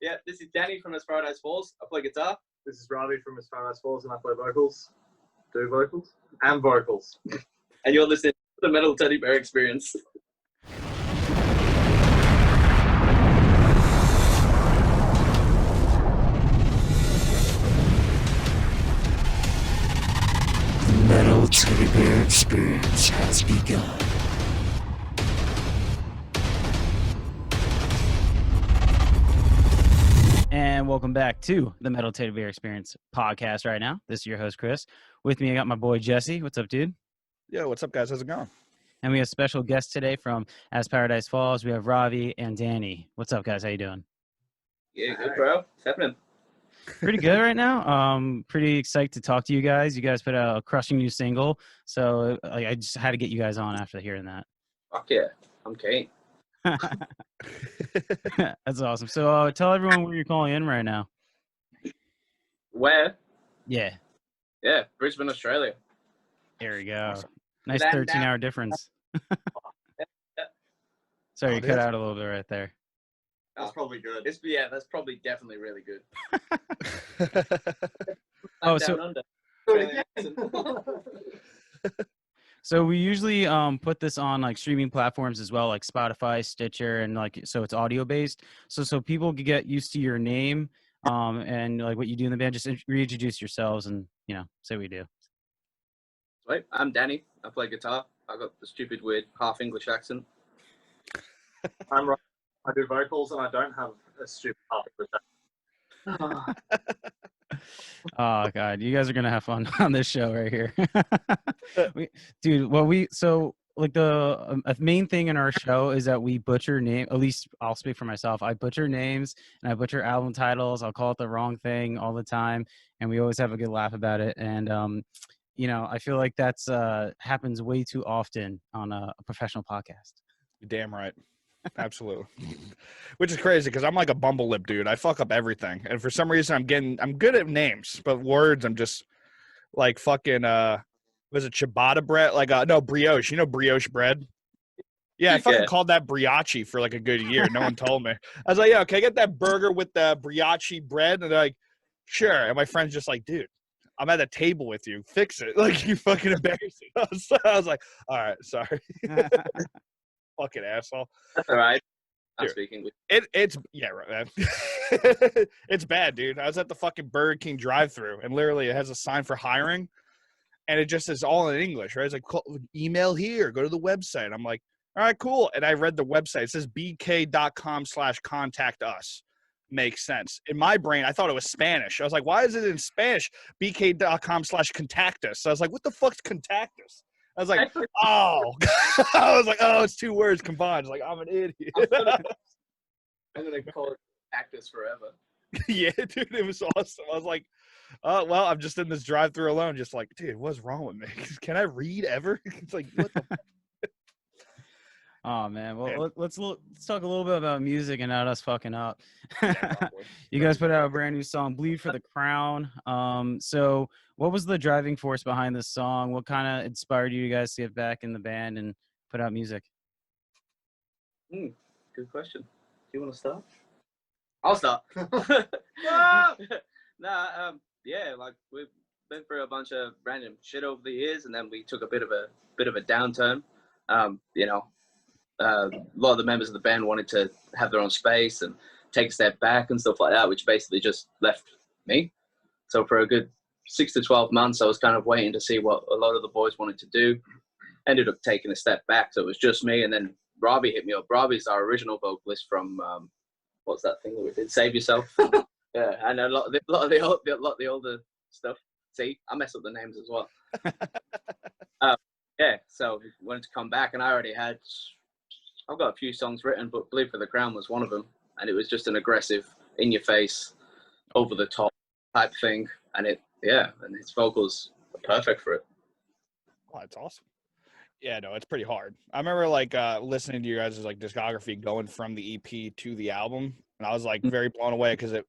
Yeah, this is Danny from As Paradise Falls. I play guitar. This is Ravi from As Paradise Falls, and I play vocals. Do vocals. And vocals. And you're listening to the Metal Teddy Bear Experience. The Metal Teddy Bear Experience has begun. And welcome back to the Metal Teddy Bear Experience podcast right now. This is your host, Chris. With me, I got my boy, Jesse. What's up, dude? Yo, what's up, guys? How's it going? And we have special guests today from As Paradise Falls. We have Ravi and Danny. What's up, guys? How you doing? Yeah, good, bro. What's happening? Pretty good right now. Pretty excited to talk to you guys. You guys put out a crushing new single. So I just had to get you guys on after hearing that. Fuck yeah. I'm keen. That's awesome. So tell everyone where you're calling in right now. Where? Yeah. Yeah, Brisbane, Australia. There we go. Nice That- 13-hour difference. Sorry, you cut out a little bit right there. That's probably good. That's probably definitely really good. Oh, Down so- under. So we usually put this on like streaming platforms as well, like Spotify, Stitcher, and like so it's audio based. So people can get used to your name and like what you do in the band. Just reintroduce yourselves and say what you do. Right, I'm Danny. I play guitar. I got the stupid weird half English accent. I'm right. I do vocals, and I don't have a stupid half English accent. Oh God, you guys are gonna have fun on this show right here, dude. Well, a main thing in our show is that we butcher name. At least I'll speak for myself. I butcher names and I butcher album titles. I'll call it the wrong thing all the time, and we always have a good laugh about it. And I feel like that's happens way too often on a professional podcast. You're damn right. Absolutely. Which is crazy because I'm like a bumble lip dude. I fuck up everything. And for some reason I'm good at names, but words I'm just like fucking was it ciabatta bread? Like no, brioche. You know brioche bread? Yeah, I fucking called that brioche for like a good year. No one told me. I was like, yeah, can I get that burger with the brioche bread? And they're like, sure. And my friend's just like, dude, I'm at a table with you. Fix it. Like, you fucking embarrassing. I was like, all right, sorry. Fucking asshole. That's all right. I'm Dude, speaking with it's yeah, right, man. It's bad, dude. I was at the fucking Burger King drive-thru, and literally it has a sign for hiring, and it just is all in English, right? It's like, email here, go to the website. I'm like, all right, cool. And I read the website. It says bk.com/contact us. Makes sense. In my brain, I thought it was Spanish. I was like, why is it in Spanish? bk.com/contact us. So I was like, what the fuck's contact us? I was like, oh. I was like, oh, it's two words combined. Like, I'm an idiot. I'm gonna call it Cactus forever. Yeah, dude, it was awesome. I was like, oh, well, I'm just in this drive-thru alone, just like, dude, what's wrong with me? Can I read ever? It's like, what the Oh man, well let's talk a little bit about music and not us fucking up. Yeah, You guys put out a brand new song, "Bleed for the Crown." So what was the driving force behind this song? What kind of inspired you guys to get back in the band and put out music? Good question. Do you want to start? I'll start. Yeah, like we've been through a bunch of random shit over the years, and then we took a bit of a downturn. A lot of the members of the band wanted to have their own space and take a step back and stuff like that, which basically just left me. So for a good 6 to 12 months, I was kind of waiting to see what a lot of the boys wanted to do. Ended up taking a step back, so it was just me. And then Ravi hit me up. Ravi's our original vocalist from what's that thing that we did? Save Yourself. Yeah, and a lot of the older stuff. See, I mess up the names as well. Yeah, so he wanted to come back, and I've got a few songs written, but Bleed for the Crown was one of them. And it was just an aggressive, in-your-face, over-the-top type thing. And and his vocals are perfect for it. Oh, that's awesome. Yeah, no, it's pretty hard. I remember like listening to you guys' like discography going from the EP to the album, and I was like very blown away because it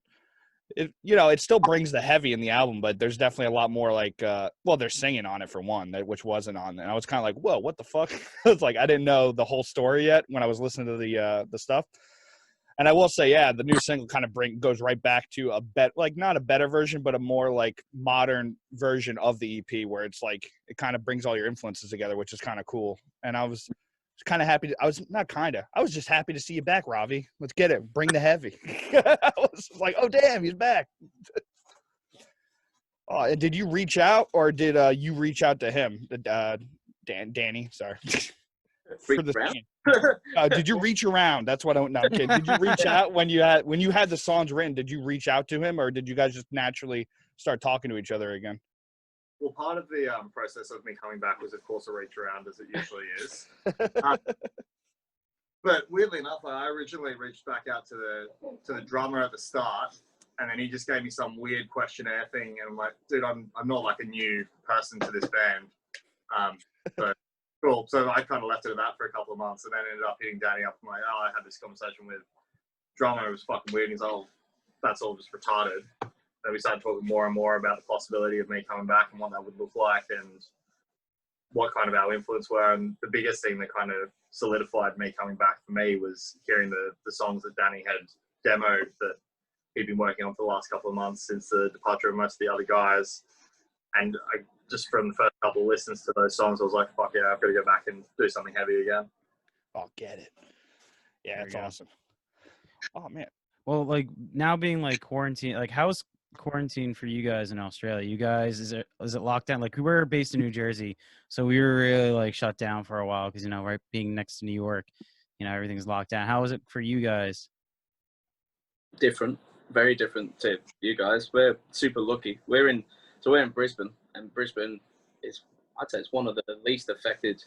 still brings the heavy in the album, but there's definitely a lot more like they're singing on it for one, which wasn't on, and I was kind of like, whoa, what the fuck? It's like I didn't know the whole story yet when I was listening to the stuff. And I will say, yeah, the new single kind of goes right back to a not a better version, but a more like modern version of the EP, where it's like it kind of brings all your influences together, which is kind of cool. And I was kind of happy. I was just happy to see you back, Ravi. Let's get it. Bring the heavy. I was like, oh damn, he's back. Oh, and did you reach out, or did you reach out to him, Danny? Sorry. For the thing. Did you reach around? That's what I'm kidding. Did you reach out when you had the songs written? Did you reach out to him, or did you guys just naturally start talking to each other again? Well, part of the process of me coming back was, of course, a reach around, as it usually is. But weirdly enough, I originally reached back out to the drummer at the start, and then he just gave me some weird questionnaire thing, and I'm like, dude, I'm not like a new person to this band, but cool. So I kind of left it at that for a couple of months, and then ended up hitting Danny up. I'm like, oh, I had this conversation with drummer. It was fucking weird. He's like, oh, that's all just retarded. Then we started talking more and more about the possibility of me coming back and what that would look like and what kind of our influence were. And the biggest thing that kind of solidified me coming back for me was hearing the songs that Danny had demoed that he'd been working on for the last couple of months since the departure of most of the other guys. And I just from the first couple of listens to those songs, I was like, fuck yeah, I've got to go back and do something heavy again. I'll get it. Yeah, that's awesome. Oh, man. Well, like now being like quarantine, like how's quarantine for you guys in Australia? You guys, is it locked down? Like we were based in New Jersey, so we were really like shut down for a while because, you know, right, being next to New York, you know, everything's locked down. How is it for you guys? Different, very different to you guys. We're super lucky. We're in Brisbane, and Brisbane is, I'd say, it's one of the least affected.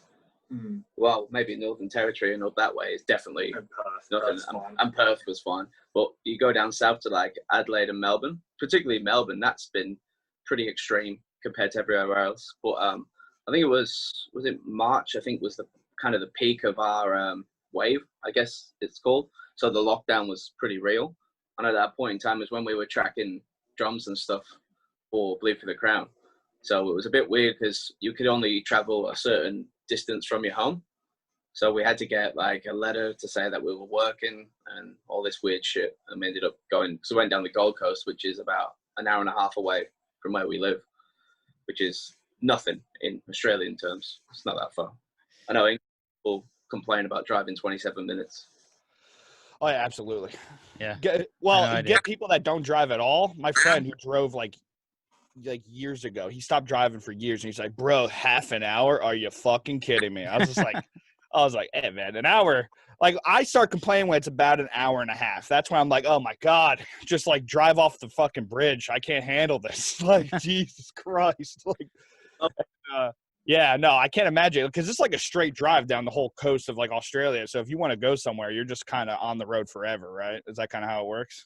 Well, maybe Northern Territory and up that way is definitely nothing. And Perth was fine, but you go down south to like Adelaide and Melbourne, particularly Melbourne, that's been pretty extreme compared to everywhere else. But I think it was it March? I think was the kind of the peak of our wave, I guess it's called. So the lockdown was pretty real, and at that point in time was when we were tracking drums and stuff for Bleed for the Crown. So it was a bit weird because you could only travel a certain distance from your home. So we had to get like a letter to say that we were working and all this weird shit. And we ended up going, so we went down the Gold Coast, which is about an hour and a half away from where we live, which is nothing in Australian terms. It's not that far. I know people complain about driving 27 minutes. Oh, yeah, absolutely. Yeah. Get people that don't drive at all. My friend who drove like years ago, he stopped driving for years, and he's like, bro, half an hour? Are you fucking kidding me? I was like, hey man, an hour. Like I start complaining when it's about an hour and a half. That's when I'm like, oh my God, just like drive off the fucking bridge. I can't handle this. Like, Jesus Christ. Like, yeah, no, I can't imagine, because it's like a straight drive down the whole coast of like Australia. So if you want to go somewhere, you're just kind of on the road forever, right? Is that kind of how it works?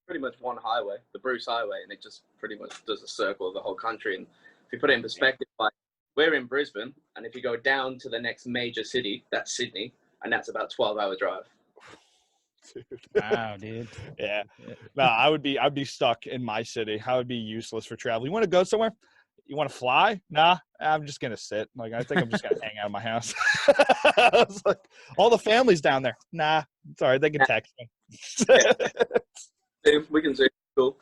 Pretty much one highway, the Bruce Highway, and it just pretty much does a circle of the whole country. And if you put it in perspective, like we're in Brisbane, and if you go down to the next major city, that's Sydney, and that's about 12-hour drive. Dude. Wow, dude. Yeah. No, I'd be stuck in my city. I would be useless for travel. You want to go somewhere? You want to fly? Nah, I'm just gonna sit. Like I think I'm just gonna hang out in my house. I was like, all the family's down there. Nah, sorry, they can text me. We can Zoom. Cool.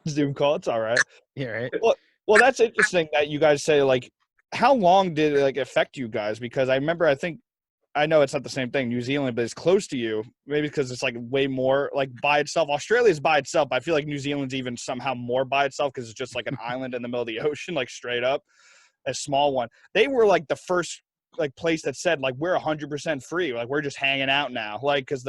Zoom call. It's all right. Yeah, right. Well, that's interesting that you guys say, like, how long did it like affect you guys? Because I remember, I know it's not the same thing, New Zealand, but it's close to you. Maybe because it's like way more like by itself. Australia's by itself. I feel like New Zealand's even somehow more by itself because it's just like an island in the middle of the ocean, like straight up, a small one. They were like the first like place that said like we're 100% free, like we're just hanging out now, like because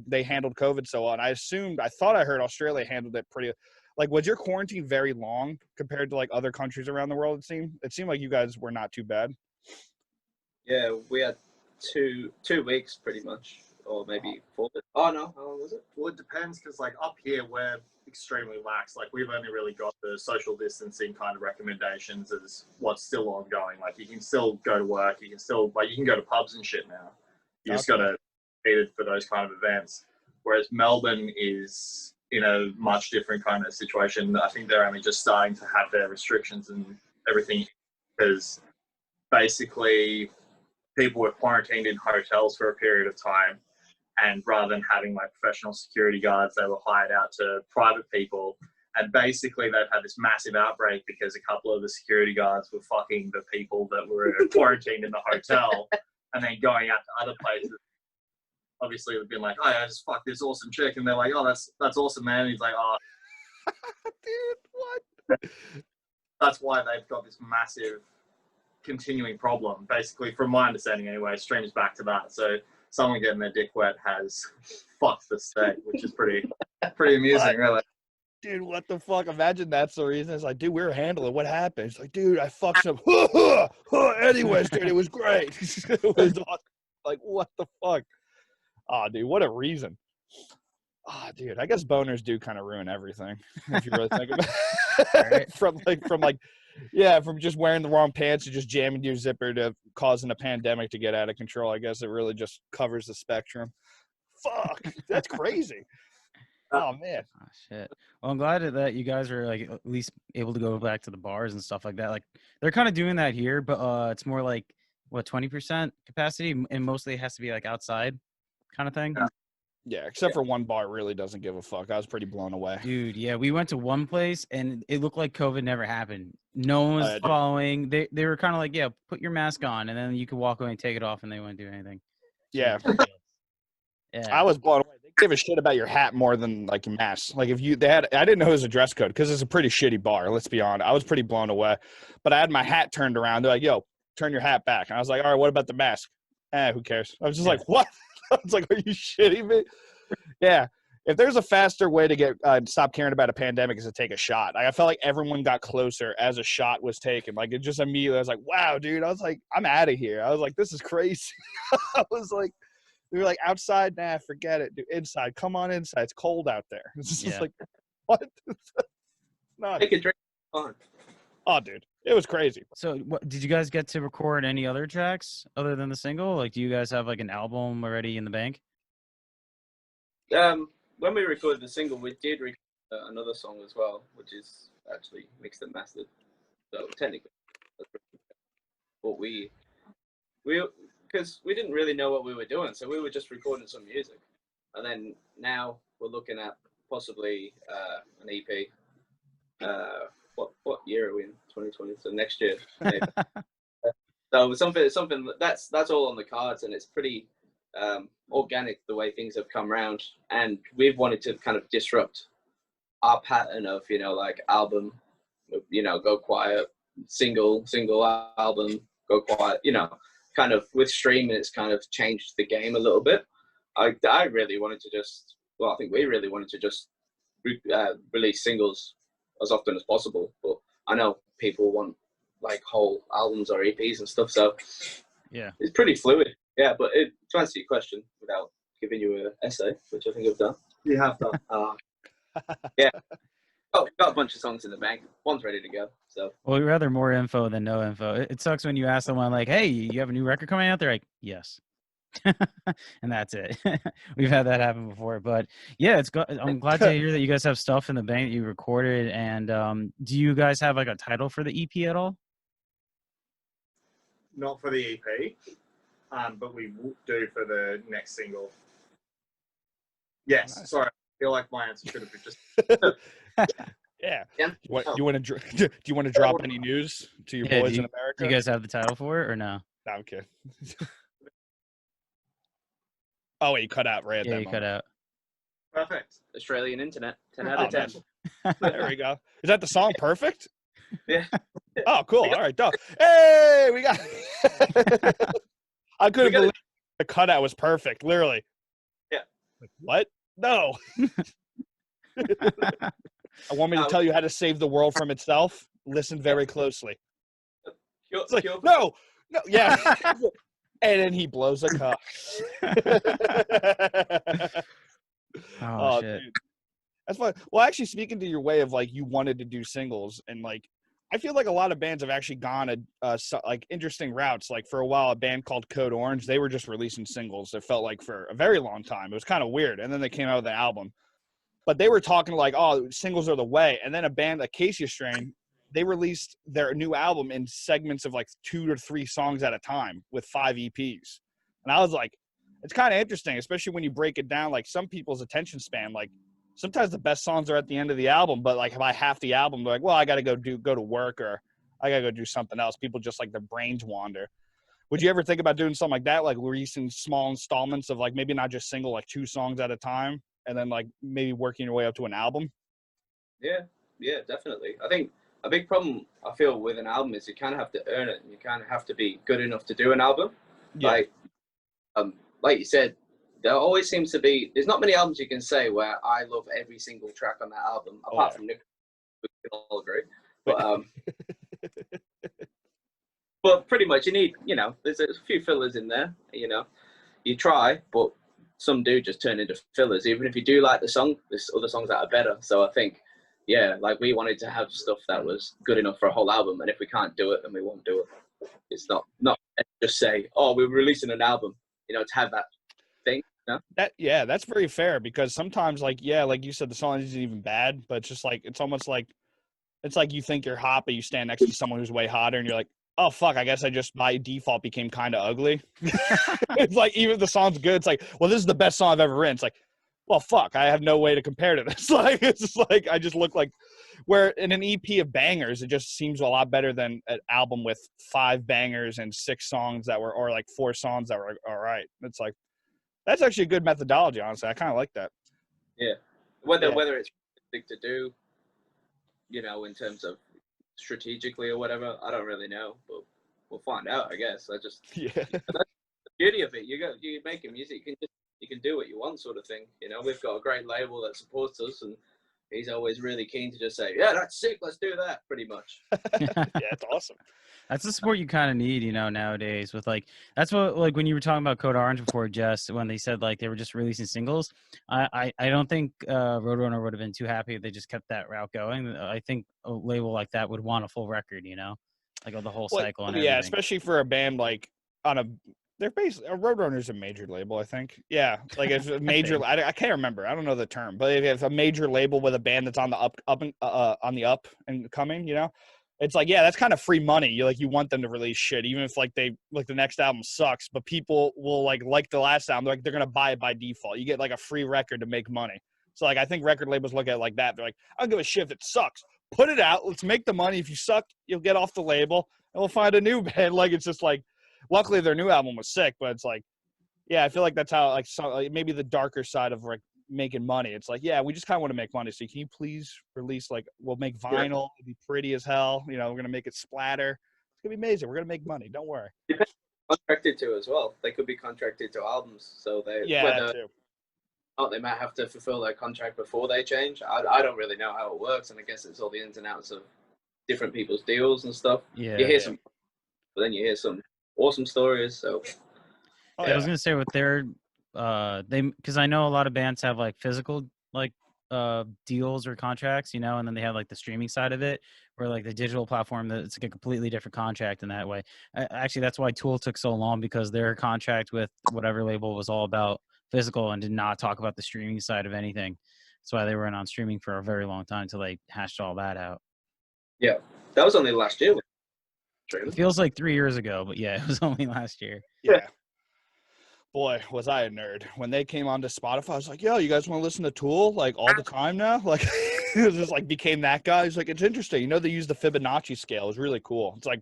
they handled COVID so well. And I thought I heard Australia handled it pretty. Like, was your quarantine very long compared to like other countries around the world? It seemed like you guys were not too bad. Yeah, we had two weeks pretty much, or maybe 4. Oh no, how long was it? Well, it depends, because like up here we're extremely lax. Like we've only really got the social distancing kind of recommendations as what's still ongoing. Like you can still go to work, you can go to pubs and shit now. You just got to be it for those kind of events. Whereas Melbourne is in a much different kind of situation. I think they're only just starting to have their restrictions and everything, because basically people were quarantined in hotels for a period of time, And rather than having like professional security guards, they were hired out to private people. And basically they've had this massive outbreak because a couple of the security guards were fucking the people that were quarantined in the hotel and then going out to other places. Obviously they've been like, oh, I just fucked this awesome chick. And they're like, oh, that's awesome, man. And he's like, oh. Dude, what? That's why they've got this massive continuing problem. Basically, from my understanding anyway, streams back to that. So someone getting their dick wet has fucked the state, which is pretty amusing, really. Dude, what the fuck? Imagine that's the reason. It's like, dude, we were handling. What happened? It's like, dude, I fucked some. Anyways, dude, it was great. It was awesome. Like, what the fuck? Oh, dude, what a reason. Oh, dude, I guess boners do kind of ruin everything if you really think about it. From just wearing the wrong pants to just jamming your zipper to causing a pandemic to get out of control. I guess it really just covers the spectrum. Fuck, that's crazy. Oh man. Oh, shit. Well, I'm glad that you guys are like at least able to go back to the bars and stuff like that. Like they're kind of doing that here, but it's more like what 20% capacity, and mostly it has to be like outside kind of thing. Yeah, except for one bar really doesn't give a fuck. I was pretty blown away. Dude, yeah, we went to one place and it looked like COVID never happened. No one was following. They were kind of like, yeah, put your mask on, and then you could walk away and take it off, and they wouldn't do anything. Yeah. Yeah. I was blown away. They give a shit about your hat more than like your mask. Like if I didn't know it was a dress code because it's a pretty shitty bar. Let's be honest. I was pretty blown away, but I had my hat turned around. They're like, "Yo, turn your hat back." And I was like, "All right, what about the mask?" Who cares? I was just like, "What?" I was like, "Are you shitting me?" Yeah. If there's a faster way to get stop caring about a pandemic is to take a shot. I felt like everyone got closer as a shot was taken. Like it just immediately, I was like, "Wow, dude!" I was like, "I'm out of here." I was like, "This is crazy." I was like. They were like, outside, nah, forget it. Dude, inside, come on inside. It's cold out there. It's just like, what? No. Take a drink. On. Oh, dude, it was crazy. So, did you guys get to record any other tracks other than the single? Like, do you guys have like an album already in the bank? When we recorded the single, we did record another song as well, which is actually mixed and mastered. So technically, that's what we because we didn't really know what we were doing, so we were just recording some music, and then now we're looking at possibly an EP. What year are we in? 2020. So next year. So something that's all on the cards, and it's pretty organic the way things have come around, and we've wanted to kind of disrupt our pattern of like album, go quiet, single album, go quiet, kind of with streaming, it's kind of changed the game a little bit. I really wanted to I think we really wanted to just release singles as often as possible. But I know people want like whole albums or EPs and stuff. So yeah, it's pretty fluid. Yeah, but to answer your question without giving you an essay, which I think I've done. You have done. Yeah. Oh, got a bunch of songs in the bank. One's ready to go. So. Well, we'd rather more info than no info. It sucks when you ask someone like, "Hey, you have a new record coming out?" They're like, "Yes," and that's it. We've had that happen before, but yeah, I'm glad to hear that you guys have stuff in the bank that you recorded. And do you guys have like a title for the EP at all? Not for the EP, but we do for the next single. Yes. Nice. Sorry, I feel like my answer should have been just. Yeah. Do you want to drop any news to your boys in America? Do you guys have the title for it or no? No, I'm kidding. Oh wait, you cut out right at that moment. Cut out. Perfect. Australian internet. 10 out of 10. There we go. Is that the song Perfect? Yeah. Oh, cool. All right, done. Hey, we got I couldn't believe the cutout was perfect, literally. Yeah. Like, what? No. I want me to tell you how to save the world from itself. Listen very closely. It's like, no, yeah. And then he blows a cup. Oh, shit. Dude. That's fun. Well, actually, speaking to your way of like you wanted to do singles, and like I feel like a lot of bands have actually gone like interesting routes. Like for a while, a band called Code Orange, they were just releasing singles. It felt like for a very long time. It was kind of weird, and then they came out with the album. But they were talking like, oh, singles are the way. And then a band, Acacia Strain, they released their new album in segments of like 2 to 3 songs at a time with 5 EPs. And I was like, it's kind of interesting, especially when you break it down. Like some people's attention span, like sometimes the best songs are at the end of the album, but like by half the album, they're like, well, I got to go to work, or I got to go do something else. People just like their brains wander. Would you ever think about doing something like that? Like releasing small installments of like maybe not just single, like 2 songs at a time, and then like maybe working your way up to an album? Yeah, definitely. I think a big problem I feel with an album is you kind of have to earn it, and you kind of have to be good enough to do an album. Yeah. Like you said, there always seems to be, there's not many albums you can say where I love every single track on that album, apart from Nick, we can all agree. But but pretty much you need, you know, there's a few fillers in there, you know. You try, but some do just turn into fillers. Even if you do like the song, there's other songs that are better. So I think, yeah, like we wanted to have stuff that was good enough for a whole album, and if we can't do it, then we won't do it. It's not just say, oh, we're releasing an album, you know, to have that thing. You know? That's very fair, because sometimes like you said, the song isn't even bad, but it's just like it's almost like it's like you think you're hot, but you stand next to someone who's way hotter, and you're like, oh fuck, I guess I just by default became kind of ugly. It's like even if the song's good, it's like, well, this is the best song I've ever written. It's like, well, fuck, I have no way to compare to this. Like it's just like I just look like, where in an EP of bangers, it just seems a lot better than an album with 5 bangers and 6 songs that were, or like 4 songs that were all right. It's like that's actually a good methodology, honestly. I kind of like that. Yeah, whether it's big to do, you know, in terms of strategically or whatever, I don't really know, but we'll find out, I guess. That's the beauty of it. You're making music, you can do what you want, sort of thing. You know, we've got a great label that supports us, and he's always really keen to just say, yeah, that's sick, let's do that, pretty much. Yeah, it's awesome. That's the support you kind of need, you know, nowadays. With like, that's what, like when you were talking about Code Orange before, Jess, when they said like they were just releasing singles, I don't think Roadrunner would have been too happy if they just kept that route going. I think a label like that would want a full record, you know, like the whole cycle and everything. Yeah, especially for a band like they're basically Roadrunner's a major label, I think. Yeah, like it's a major. I can't remember. I don't know the term, but if it's a major label with a band that's on the up and coming, you know. It's like, yeah, that's kind of free money. You want them to release shit, even if like the next album sucks, but people will like the last album. They're gonna buy it by default. You get like a free record to make money. So like I think record labels look at it like that. They're like, I don't give a shit if it sucks. Put it out. Let's make the money. If you suck, you'll get off the label, and we'll find a new band. Like it's just like, luckily their new album was sick, but it's like, yeah, I feel like that's how like maybe the darker side of like making money. It's like, yeah, we just kind of want to make money. So can you please release, like, we'll make vinyl, it'll be pretty as hell. You know, we're going to make it splatter. It's going to be amazing. We're going to make money. Don't worry. Contracted to as well. They could be contracted to albums. So they, that too. They might have to fulfill their contract before they change. I don't really know how it works. And I guess it's all the ins and outs of different people's deals and stuff. Yeah. You hear some, but then you hear some awesome stories. So I was going to say with their, because I know a lot of bands have like physical like deals or contracts, you know, and then they have like the streaming side of it, where like the digital platform, that it's like a completely different contract in that way. Actually, that's why Tool took so long, because their contract with whatever label was all about physical and did not talk about the streaming side of anything. That's why they weren't on streaming for a very long time until they hashed all that out. Yeah, that was only last year. It feels like 3 years ago, but yeah, it was only last year. Yeah. Boy, was I a nerd. When they came onto Spotify, I was like, yo, you guys want to listen to Tool like all the time now? Like, it just like became that guy. He's like, it's interesting. You know, they use the Fibonacci scale. It was really cool. It's like,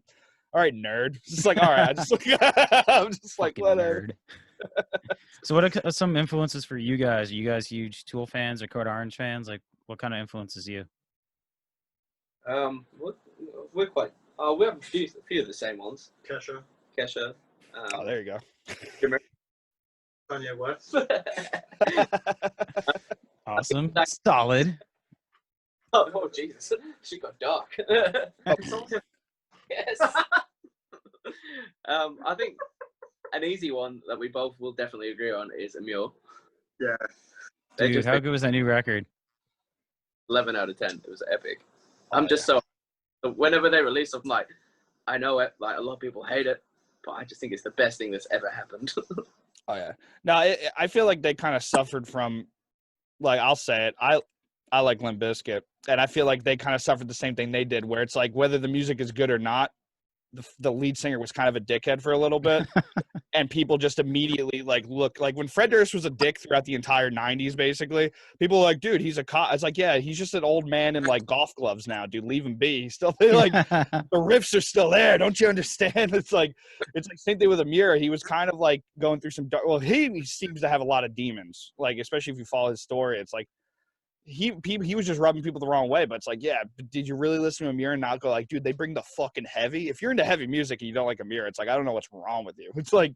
all right, nerd. It's just like, all right. I'm just like, whatever. So what are some influences for you guys? Are you guys huge Tool fans or Code Orange fans? Like, what kind of influences you? We're quite, we have a few of the same ones. Kesha. Oh, there you go. Kanye West. Awesome. Solid. Oh, Jesus. She got dark. Yes. I think an easy one that we both will definitely agree on is Amure. Yeah. Dude, how good was that new record? 11 out of 10. It was epic. I'm just so, whenever they release, I'm like, I know it, like a lot of people hate it, but I just think it's the best thing that's ever happened. Oh yeah. No, I feel like they kind of suffered from, like, I'll say it. I like Limp Bizkit, and I feel like they kind of suffered the same thing they did, where it's like whether the music is good or not, the lead singer was kind of a dickhead for a little bit. And people just immediately like look like when Fred Durst was a dick throughout the entire 90s, basically, people were like, dude, he's a cop. It's like, yeah, he's just an old man in like golf gloves now, dude. Leave him be. He's still like the riffs are still there. Don't you understand? It's like same thing with Amir. He was kind of like going through some dark, well, he seems to have a lot of demons, like especially if you follow his story. It's like he was just rubbing people the wrong way. But it's like, yeah, but did you really listen to Amir and not go like, dude, they bring the fucking heavy? If you're into heavy music and you don't like Amir, it's like, I don't know what's wrong with you. It's like,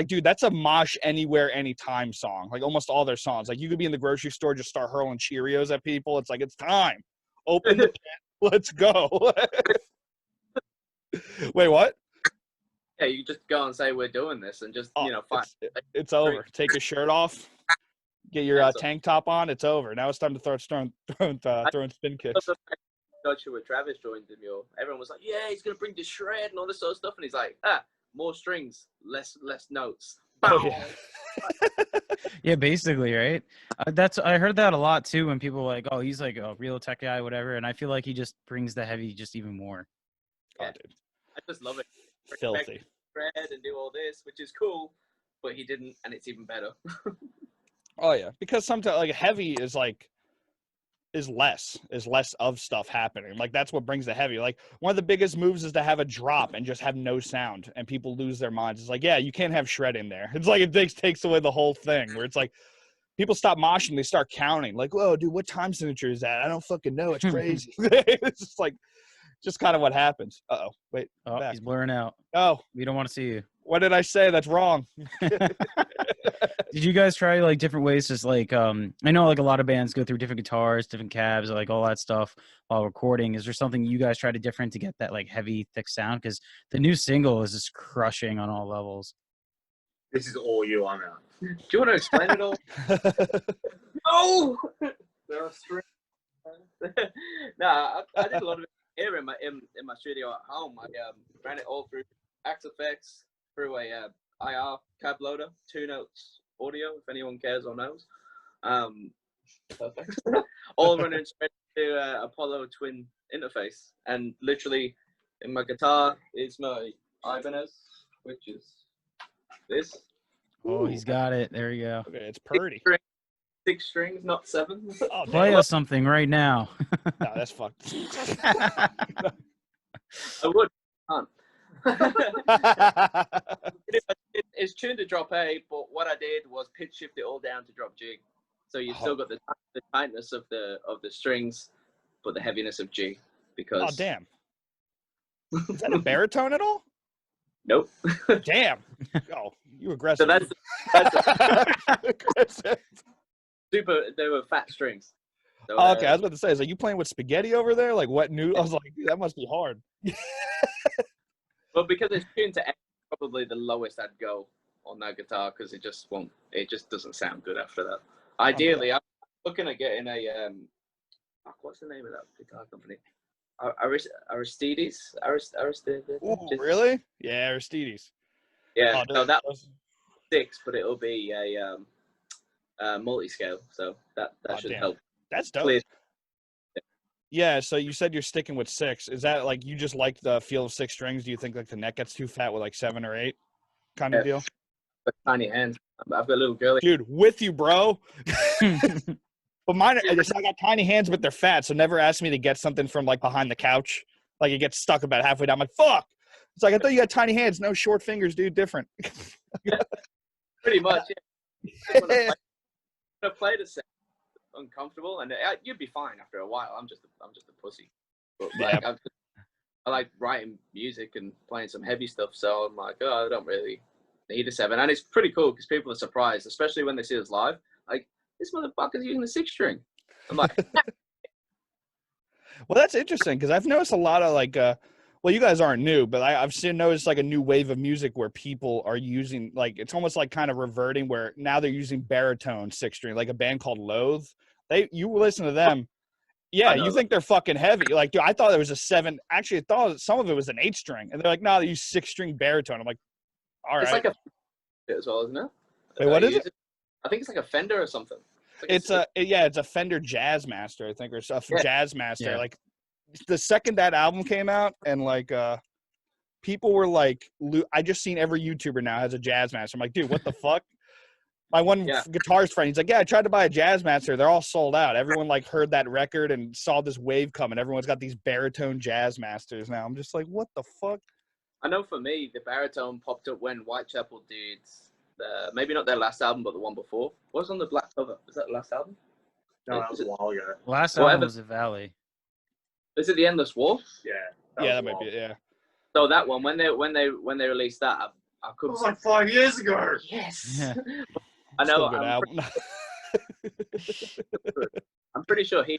dude, that's a mosh anywhere, anytime song. Like almost all their songs. Like you could be in the grocery store, just start hurling Cheerios at people. It's like, it's time. Open the pit. Let's go. Wait, what? Yeah, you just go and say we're doing this and just, fight. It's over. Take your shirt off. Get your tank top on. It's over. Now it's time to start throwing spin kicks. Got you with Travis joined him. Everyone was like, "Yeah, he's gonna bring the shred and all this sort of stuff," and he's like, more strings, less notes." Oh, yeah. Yeah, basically, right? I heard that a lot too when people were like, "Oh, he's like a real tech guy, whatever," and I feel like he just brings the heavy just even more. Yeah. Oh, dude. I just love it. Filthy. Shred and do all this, which is cool, but he didn't, and it's even better. Oh yeah, because sometimes like heavy is less of stuff happening. Like that's what brings the heavy. Like one of the biggest moves is to have a drop and just have no sound, and people lose their minds. It's like, yeah, you can't have shred in there. It's like it takes away the whole thing. Where it's like people stop moshing, they start counting. Like, whoa, dude, what time signature is that? I don't fucking know. It's crazy. It's just like kind of what happens. Uh-oh, wait. Oh, he's blurring out. Oh, we don't want to see you. What did I say? That's wrong. Did you guys try like different ways? Just like I know like a lot of bands go through different guitars, different cabs, like all that stuff while recording. Is there something you guys try to different to get that like heavy, thick sound? Because the new single is just crushing on all levels. This is all you, I'm out. Do you want to explain it all? Oh, there are strings. I did a lot of it here in my studio at home. I ran it all through Axe Effects through a IR cab loader, 2 notes audio, if anyone cares or knows. Perfect. All running straight to Apollo twin interface, and literally in my guitar is my Ibanez, which is this. Oh, he's got it. There you go. Okay, it's pretty. 6 strings, not 7. Oh, play us something right now. No, that's fucked. I would. Can't. It's tuned to drop A, but what I did was pitch shift it all down to drop G. So you still got the tightness of the strings, but the heaviness of G. Because oh damn, is that a baritone at all? Nope. Damn. Oh, you aggressive. So that's super. They were fat strings. So, oh, okay, I was about to say, is like you playing with spaghetti over there? Like what new? I was like, dude, that must be hard. Well, because it's tuned to F, probably the lowest I'd go on that guitar because it just won't. It just doesn't sound good after that. Ideally, I'm looking at getting a what's the name of that guitar company? Aristides. Ooh, really? Yeah, Aristides. Yeah. Oh, no, that was 6, but it'll be a multi-scale, so that should help. That's dope. Clear. Yeah, so you said you're sticking with 6. Is that like you just like the feel of 6 strings? Do you think like the neck gets too fat with like 7 or 8 kind of deal? But tiny hands. I've got a little girly. Dude, with you, bro. But mine, I got tiny hands, but they're fat. So never ask me to get something from like behind the couch. Like it gets stuck about halfway down. I'm like, fuck. It's like, I thought you had tiny hands. No, short fingers, dude. Different. Pretty much, yeah. When I play the set, uncomfortable, and you'd be fine after a while. I'm just a pussy. But like, I like writing music and playing some heavy stuff, so I'm like, oh, I don't really need a 7. And it's pretty cool because people are surprised, especially when they see us live. Like, this motherfucker's using a 6-string. I'm like, well, that's interesting because I've noticed a lot of like, well, you guys aren't new, but I've noticed like a new wave of music where people are using like, it's almost like kind of reverting where now they're using baritone 6-string, like a band called Loathe. You listen to them. Yeah, you think they're fucking heavy. Like, dude, I thought there was a 7. Actually, I thought some of it was an 8-string. And they're like, no, they use 6-string baritone. I'm like, all right. It's like a as well, isn't it? Wait, what is it? I think it's like a Fender or something. It's a Fender Jazz Master, I think, or stuff. Jazz Master. Yeah. Like the second that album came out, and like people were like, I just seen every YouTuber now has a Jazz Master. I'm like, dude, what the fuck? My one guitarist friend, he's like, yeah, I tried to buy a Jazz Master. They're all sold out. Everyone like heard that record and saw this wave coming. Everyone's got these baritone Jazz Masters now. I'm just like, what the fuck? I know for me, the baritone popped up when Whitechapel did, maybe not their last album, but the one before. What was on the black cover? Was that the last album? No, that was a while ago. Last album was The Valley. Is it The Endless War? Yeah. That might be it, yeah. So that one, when they released that, I It couldn't. was like 5 years ago. Yes. Yeah. I know. Still a good album. I'm pretty sure he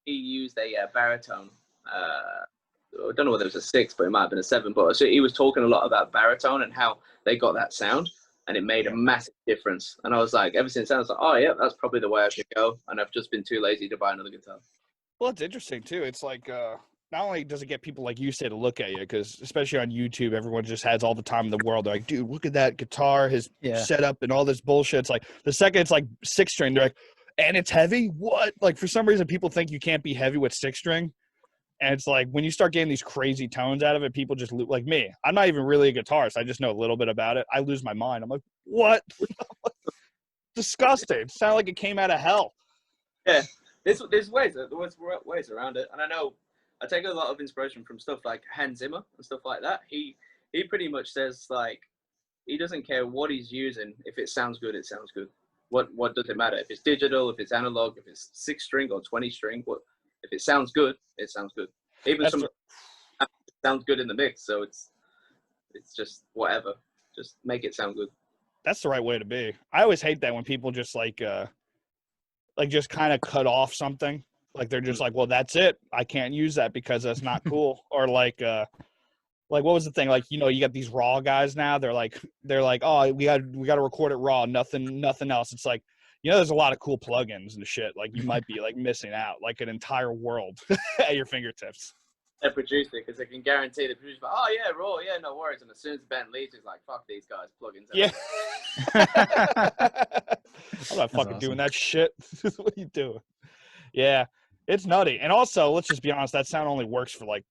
used a baritone. I don't know whether it was a 6, but it might have been a 7. But so he was talking a lot about baritone and how they got that sound, and it made a massive difference. And I was like, ever since then, I was like, oh yeah, that's probably the way I should go. And I've just been too lazy to buy another guitar. Well, it's interesting too. It's like not only does it get people like you say to look at you, because especially on YouTube, everyone just has all the time in the world. They're like, dude, look at that guitar, his setup, and all this bullshit. It's like the second it's like 6-string, they're like, and it's heavy. What? Like for some reason, people think you can't be heavy with 6-string. And it's like when you start getting these crazy tones out of it, people just like me. I'm not even really a guitarist. I just know a little bit about it. I lose my mind. I'm like, what? Disgusting. It sounded like it came out of hell. Yeah, there's ways around it, and I know I take a lot of inspiration from stuff like Hans Zimmer and stuff like that. He pretty much says like he doesn't care what he's using. If it sounds good, it sounds good. What does it matter? If it's digital, if it's analog, if it's 6-string or 20-string, if it sounds good, it sounds good. Even some sounds good in the mix, so it's just whatever. Just make it sound good. That's the right way to be. I always hate that when people just like just kind of cut off something. Like they're just like, well, that's it. I can't use that because that's not cool. Or like what was the thing? Like, you know, you got these raw guys now. They're like, oh, we got to record it raw. Nothing else. It's like, you know, there's a lot of cool plugins and shit. Like you might be like missing out, like an entire world at your fingertips. They produce it because they can guarantee the producer, oh yeah, raw, yeah, no worries. And as soon as the band leaves, it's like, fuck these guys, plugins. Yeah. I'm not fucking doing that shit. What are you doing? Yeah, it's nutty. And also, let's just be honest, that sound only works for like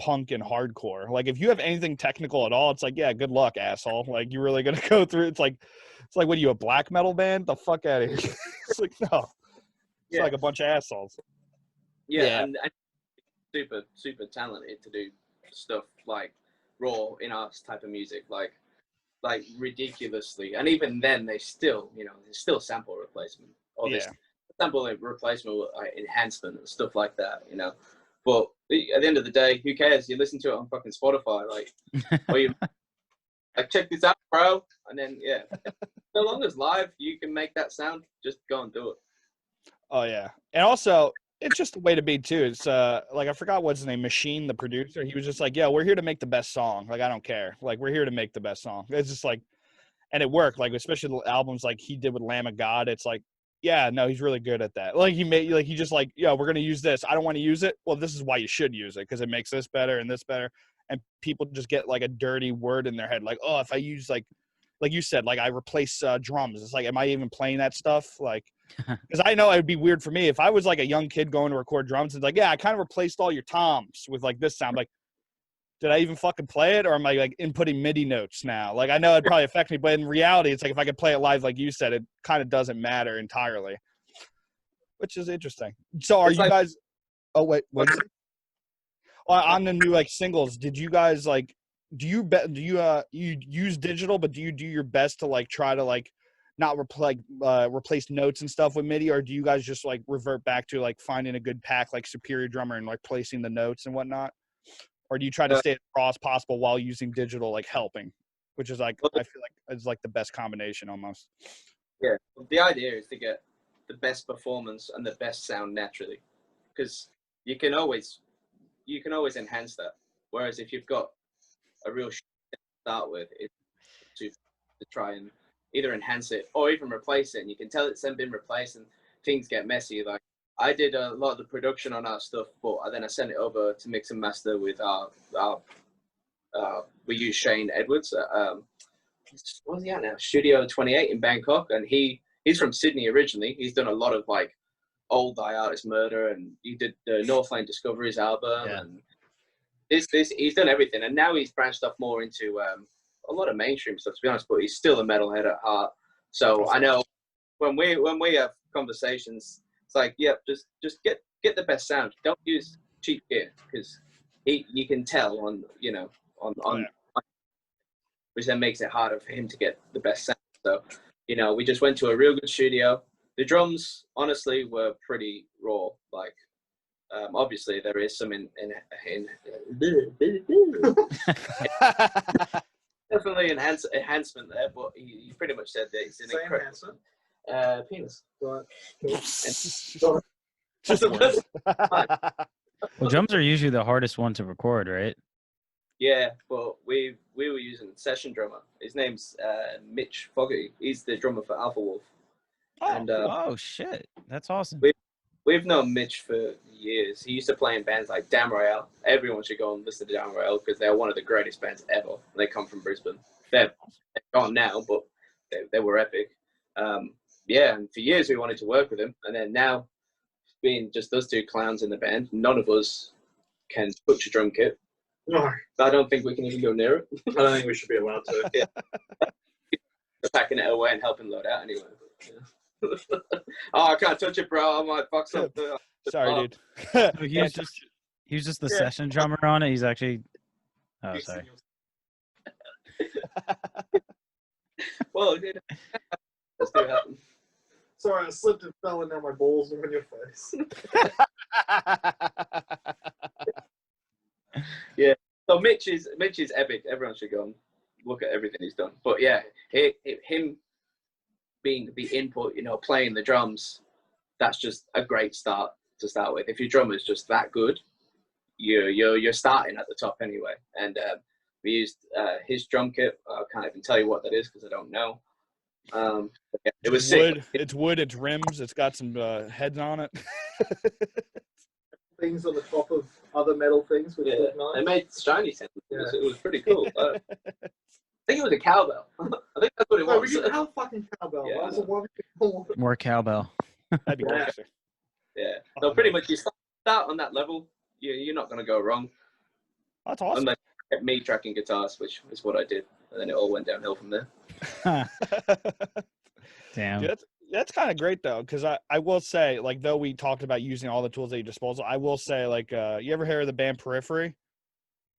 punk and hardcore. Like if you have anything technical at all, it's like, yeah, good luck, asshole. Like you're really gonna go through. It's like what are you, a black metal band? The fuck out of here. It's like no. It's like a bunch of assholes. Yeah. And super talented to do stuff like raw in our type of music, like ridiculously. And even then, they still, you know, there's still sample replacement or this sample replacement enhancement and stuff like that, you know. But at the end of the day, who cares? You listen to it on fucking Spotify, like, or you like check this out, bro, and then so long as live you can make that sound, just go and do it. Oh yeah, and also it's just the way to be too. It's like I forgot what's his name, Machine, the producer. He was just like, yeah, we're here to make the best song. Like I don't care. Like we're here to make the best song. It's just like, and it worked. Like especially the albums like he did with Lamb of God. It's like, yeah, no, he's really good at that. Like he just like, yeah, we're gonna use this. I don't want to use it. Well, this is why you should use it because it makes this better and this better. And people just get like a dirty word in their head, like, oh, if I use like you said, like I replace drums. It's like, am I even playing that stuff? Like, because I know it would be weird for me if I was like a young kid going to record drums. It's like, yeah, I kind of replaced all your toms with like this sound. Like, did I even fucking play it, or am I like inputting MIDI notes now? Like, I know it'd probably affect me, but in reality, it's like if I could play it live, like you said, it kind of doesn't matter entirely, which is interesting. So, are you guys? Oh wait, what? On the new like singles, did you guys like? Do you use digital, but do you do your best to like try to like not replace notes and stuff with MIDI, or do you guys just like revert back to like finding a good pack like Superior Drummer and like placing the notes and whatnot, or do you try to stay as raw as possible while using digital like helping, which is like I feel like is like the best combination almost. Yeah, the idea is to get the best performance and the best sound naturally, because you can always enhance that. Whereas if you've got a real shit to start with, it's to try and either enhance it or even replace it, and you can tell it's then been replaced and things get messy. Like I did a lot of the production on our stuff, but then I sent it over to mix and master with our we use Shane Edwards. What's he at now? Studio 28 in Bangkok, and he's from Sydney originally. He's done a lot of like old Die Artist Murder, and he did the North Lane Discoveries album, and he's done everything, and now he's branched off more into a lot of mainstream stuff, to be honest. But he's still a metalhead at heart. So I know when we have conversations, it's like, yeah, just get the best sound. Don't use cheap gear, because you can tell on which then makes it harder for him to get the best sound. So, we just went to a real good studio. The drums, honestly, were pretty raw. Like, obviously, there is some definitely enhancement there, but he pretty much said that it's an incredible penis. Just worse. Well, drums are usually the hardest one to record, right? Yeah, but we were using session drummer. His name's Mitch Fogarty. He's the drummer for Alpha Wolf. Oh shit, that's awesome. We've known Mitch for years. He used to play in bands like Dam Royale. Everyone should go and listen to Dam Royale because they're one of the greatest bands ever. They come from Brisbane. They're gone now, but they were epic. Yeah, and for years we wanted to work with him, and then now, being just those two clowns in the band, none of us can touch a drum kit. No, I don't think we can even go near it. I don't think we should be allowed to. Yeah. Packing it away and helping load out anyway. Yeah. Oh, I can't touch it, bro. I might fuck something. Sorry, dude. So he was just the session drummer on it. He's actually. Oh, sorry. Well, dude, let's do it happen. Sorry, I slipped and fell, and now my balls are in your face. Yeah. So Mitch is epic. Everyone should go and look at everything he's done. But yeah, him being the input, playing the drums, that's just a great start to start with. If your drummer is just that good, you're starting at the top anyway. And we used his drum kit. I can't even tell you what that is because I don't know. Yeah, it was wood. sick. It's wood. It's rims. It's got some heads on it. Things on the top of other metal things, which look nice. They made shiny sounds. It was pretty cool. I think it was a cowbell. I think that's what it was. No, we can have fucking cowbell. Yeah. That's what people More cowbell. That'd be Yeah. crazy. Yeah. So pretty much you start on that level, you're not going to go wrong. That's awesome. Unless you get me tracking guitars, which is what I did. And then it all went downhill from there. Damn. Dude, that's kind of great though, because I will say, like, though we talked about using all the tools at your disposal, I will say, like, you ever hear of the band Periphery?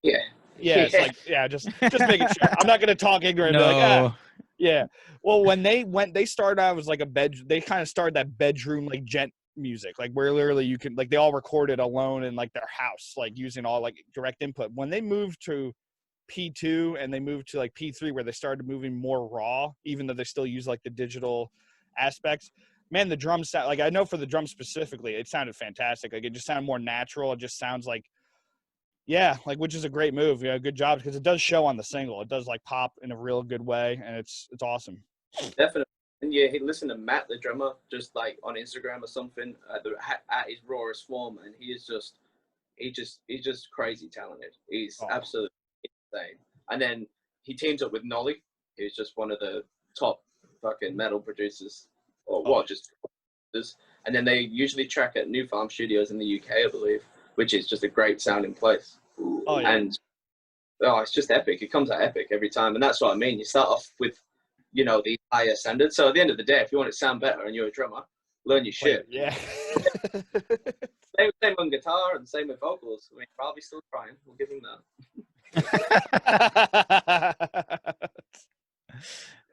Yeah. Yeah, it's like, yeah, just making sure. I'm not gonna talk ignorant. No. And be like, yeah. Well, when they started out as like they kind of started that bedroom like gent music, like where literally you can, like, they all recorded alone in like their house, like using all like direct input. When they moved to P2 and they moved to like P3, where they started moving more raw, even though they still use like the digital aspects, man, the drums sound like, I know for the drums specifically, it sounded fantastic. Like, it just sounded more natural. It just sounds like, yeah, like, which is a great move. Yeah, good job, because it does show on the single. It does like pop in a real good way, and it's awesome. Definitely. And yeah, he listened to Matt, the drummer, just like on Instagram or something, at his rawest form, and he's just crazy talented. He's absolutely insane. And then he teams up with Nolly, who's just one of the top fucking metal producers, or just producers. And then they usually track at New Farm Studios in the UK, I believe, which is just a great sounding place. Oh, yeah. And it's just epic. It comes out epic every time, and that's what I mean. You start off with, the higher standards. So at the end of the day, if you want it to sound better and you're a drummer, learn your shit. Yeah. Same on guitar and same with vocals. I mean, Ravi's still trying. We'll give him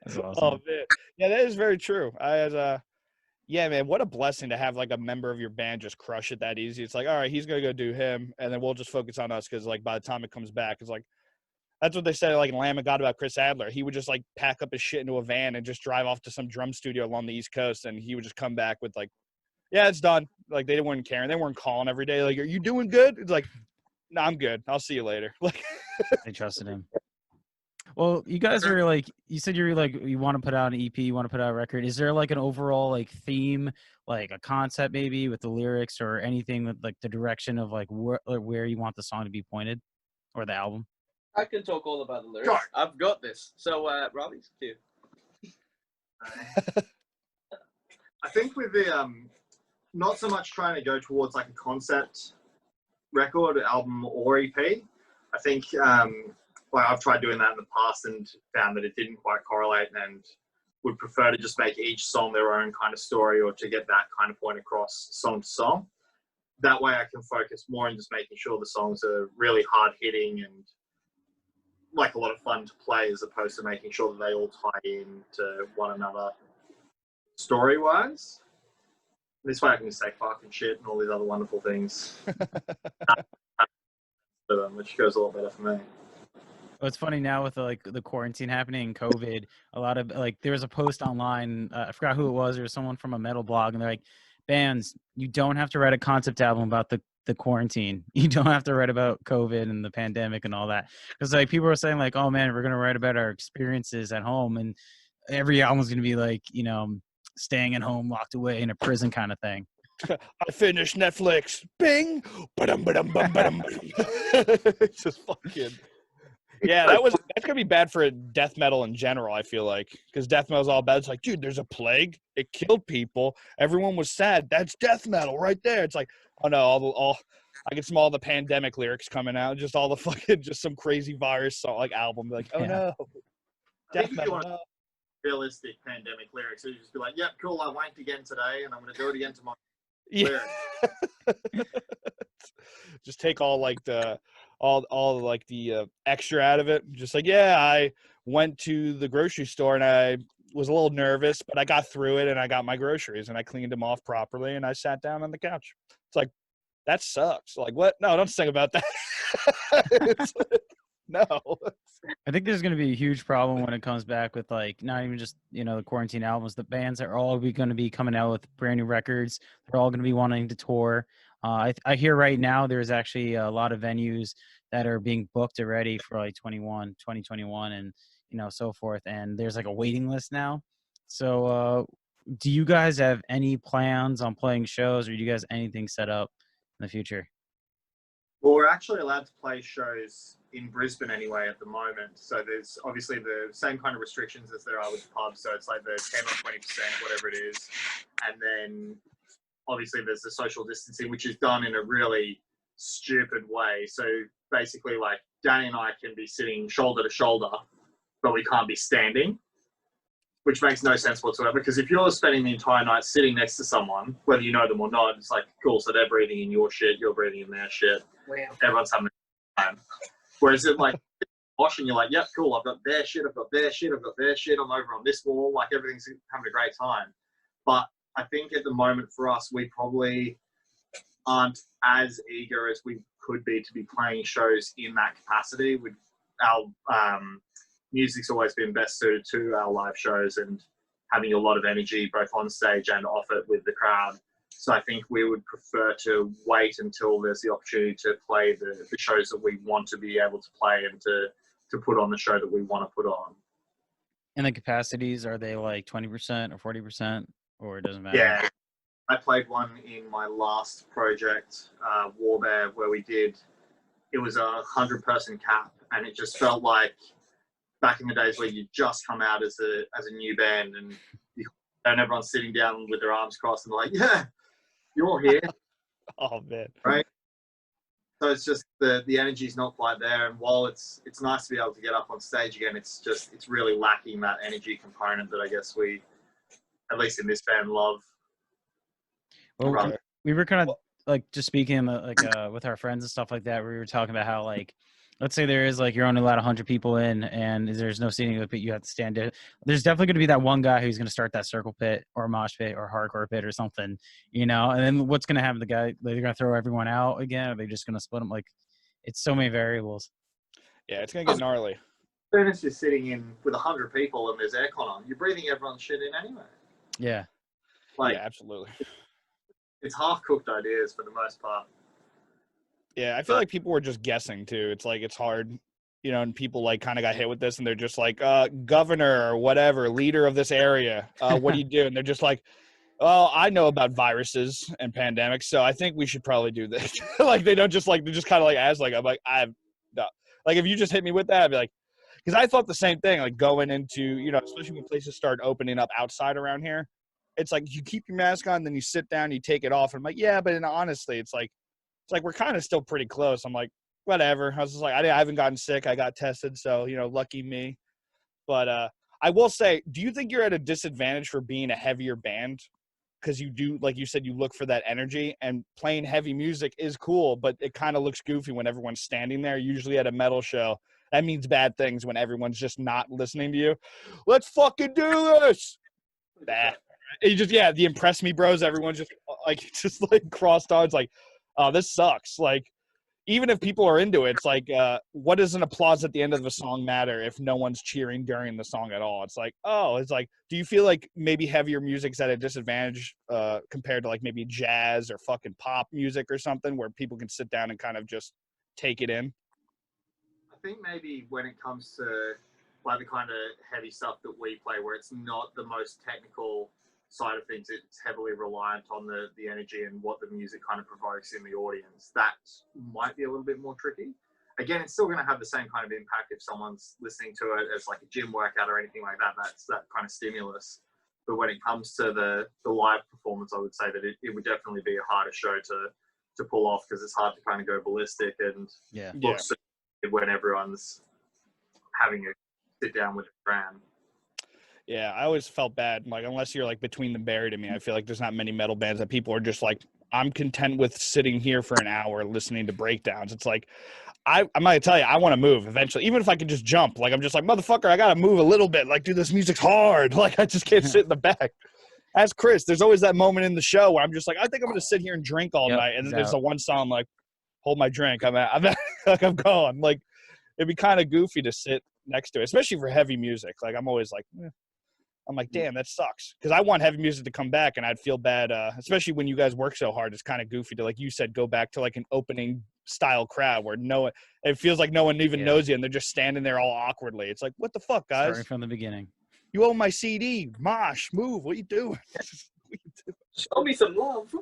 That's awesome. Oh man, yeah, that is very true. Yeah, man, what a blessing to have like a member of your band just crush it that easy. It's like, all right, he's gonna go do him, and then we'll just focus on us, because like by the time it comes back, it's like, that's what they said like in Lamb of God about Chris Adler. He would just like pack up his shit into a van and just drive off to some drum studio along the East Coast, and he would just come back with like, yeah, it's done. Like, they weren't caring. They weren't calling every day like, are you doing good? It's like, no, I'm good. I'll see you later. Like, They trusted him. Well, you guys are like, you said you're like, you want to put out an EP, you want to put out a record. Is there like an overall like theme, like a concept maybe with the lyrics or anything with like the direction of like where you want the song to be pointed, or the album? I can talk all about the lyrics. I've got this. So, Ravi's cute. I think with the not so much trying to go towards like a concept record, album, or EP. I think like I've tried doing that in the past and found that it didn't quite correlate, and would prefer to just make each song their own kind of story, or to get that kind of point across song to song. That way I can focus more on just making sure the songs are really hard hitting and like a lot of fun to play, as opposed to making sure that they all tie in to one another story wise. This way I can just say fucking shit and all these other wonderful things, which goes a lot better for me. Well, it's funny now with the quarantine happening and COVID, a lot of there was a post online, I forgot who it was, or someone from a metal blog, and they're like, bands, you don't have to write a concept album about the quarantine. You don't have to write about COVID and the pandemic and all that. Because like people are saying like, oh man, we're going to write about our experiences at home, and every album's going to be like, you know, staying at home, locked away in a prison kind of thing. I finished Netflix. Bing. Ba-dum, ba-dum, bum, ba-dum, ba-dum. It's just fucking. Yeah, that's gonna be bad for death metal in general. I feel like, because death metal's all bad. It's like, dude, there's a plague. It killed people. Everyone was sad. That's death metal right there. It's like, oh no, all I get some all the pandemic lyrics coming out. Just all the fucking, just some crazy virus song like album. Like, oh no, death metal. No. Realistic pandemic lyrics. So you just be like, yep, cool. I wanked again today, and I'm gonna do it again tomorrow. Yeah. Just take all like the. All like the extra out of it. Just like, yeah, I went to the grocery store and I was a little nervous, but I got through it and I got my groceries and I cleaned them off properly and I sat down on the couch. It's like, that sucks. Like, what? No, don't sing about that. No. I think there's going to be a huge problem when it comes back with like, not even just, you know, the quarantine albums. The bands are all going to be coming out with brand new records. They're all going to be wanting to tour. I hear right now there's actually a lot of venues that are being booked already for like 2021 and, you know, so forth. And there's like a waiting list now. So do you guys have any plans on playing shows, or do you guys anything set up in the future? Well, we're actually allowed to play shows in Brisbane anyway at the moment. So there's obviously the same kind of restrictions as there are with pubs. So it's like the 10 or 20%, whatever it is. And then obviously there's the social distancing, which is done in a really stupid way. So basically, like, Danny and I can be sitting shoulder to shoulder, but we can't be standing, which makes no sense whatsoever. Because if you're spending the entire night sitting next to someone, whether you know them or not, it's like, cool, so they're breathing in your shit, you're breathing in their shit. Wow. Everyone's having a time. Whereas it like washing, you're like, yep, cool, I've got their shit, I've got their shit, I've got their shit, I'm over on this wall, like everything's having a great time. But I think at the moment for us, we probably aren't as eager as we could be to be playing shows in that capacity. With our music's always been best suited to our live shows and having a lot of energy both on stage and off it with the crowd. So I think we would prefer to wait until there's the opportunity to play the shows that we want to be able to play and to put on the show that we want to put on. And the capacities, are they like 20% or 40%, or it doesn't matter? Yeah. I played one in my last project, Warbear, where it was a 100-person cap, and it just felt like back in the days where you just come out as a new band and everyone's sitting down with their arms crossed and like, yeah, you're here. Oh man. Right? So it's just the energy's not quite there, and while it's nice to be able to get up on stage again, it's really lacking that energy component that I guess we, at least in this band, love. Well, we were kind of like just speaking with our friends and stuff like that. We were talking about how, like, let's say there is like you're only allowed 100 people in, and there's no seating pit, you have to stand it. There's definitely going to be that one guy who's going to start that circle pit or mosh pit or hardcore pit or something, you know. And then what's going to happen? The guy, they're going to throw everyone out again, or they're just going to split them. Like, it's so many variables. Yeah, it's going to get gnarly. Then it's just sitting in with 100 people and there's aircon on. You're breathing everyone's shit in anyway. Yeah. Like, yeah, absolutely. It's half-cooked ideas for the most part. Yeah, I feel like people were just guessing too. It's like, it's hard, you know, and people like kind of got hit with this and they're just like, governor or whatever, leader of this area, what do you do? And they're just like, oh, I know about viruses and pandemics, so I think we should probably do this. Like, they don't just like, they just kind of like ask, like, I'm like, I've no. Like, if you just hit me with that, I'd be like, because I thought the same thing, like going into, you know, especially when places start opening up outside around here, it's like you keep your mask on, then you sit down, you take it off. And I'm like, yeah, but honestly, it's like we're kind of still pretty close. I'm like, whatever. I was just like, I haven't gotten sick. I got tested, so lucky me. But I will say, do you think you're at a disadvantage for being a heavier band? Because you do, like you said, you look for that energy, and playing heavy music is cool, but it kind of looks goofy when everyone's standing there. Usually at a metal show, that means bad things when everyone's just not listening to you. Let's fucking do this. Bah. You just, the Impress Me Bros, everyone's just like crossed arms, like, oh, this sucks. Like, even if people are into it, it's like, what does an applause at the end of a song matter if no one's cheering during the song at all? It's like, do you feel like maybe heavier music's at a disadvantage compared to like maybe jazz or fucking pop music or something where people can sit down and kind of just take it in? I think maybe when it comes to like the kind of heavy stuff that we play, where it's not the most technical side of things, it's heavily reliant on the energy and what the music kind of provokes in the audience. That might be a little bit more tricky. Again, it's still going to have the same kind of impact if someone's listening to it as like a gym workout or anything like that. That's that kind of stimulus. But when it comes to the live performance, I would say that it would definitely be a harder show to pull off, because it's hard to kind of go ballistic and look so good when everyone's having a sit down with a friend. Yeah, I always felt bad. Like, unless you're like between the buried and me, I feel like there's not many metal bands that people are just like, I'm content with sitting here for an hour listening to breakdowns. It's like, I'm gonna tell you, I want to move eventually, even if I could just jump. Like, I'm just like, motherfucker, I gotta move a little bit. Like, dude, this music's hard. Like, I just can't sit in the back. As Chris, there's always that moment in the show where I'm just like, I think I'm gonna sit here and drink all night, and then there's the one song I'm like, hold my drink. I'm like, I'm gone. Like, it'd be kind of goofy to sit next to it, especially for heavy music. Like, I'm always like, I'm like, damn, that sucks. Because I want heavy music to come back, and I'd feel bad, especially when you guys work so hard. It's kind of goofy to, like you said, go back to like an opening style crowd where it feels like no one even knows you, and they're just standing there all awkwardly. It's like, what the fuck, guys? Starting from the beginning. You own my CD. Mosh, move. What are you doing? Show me some love.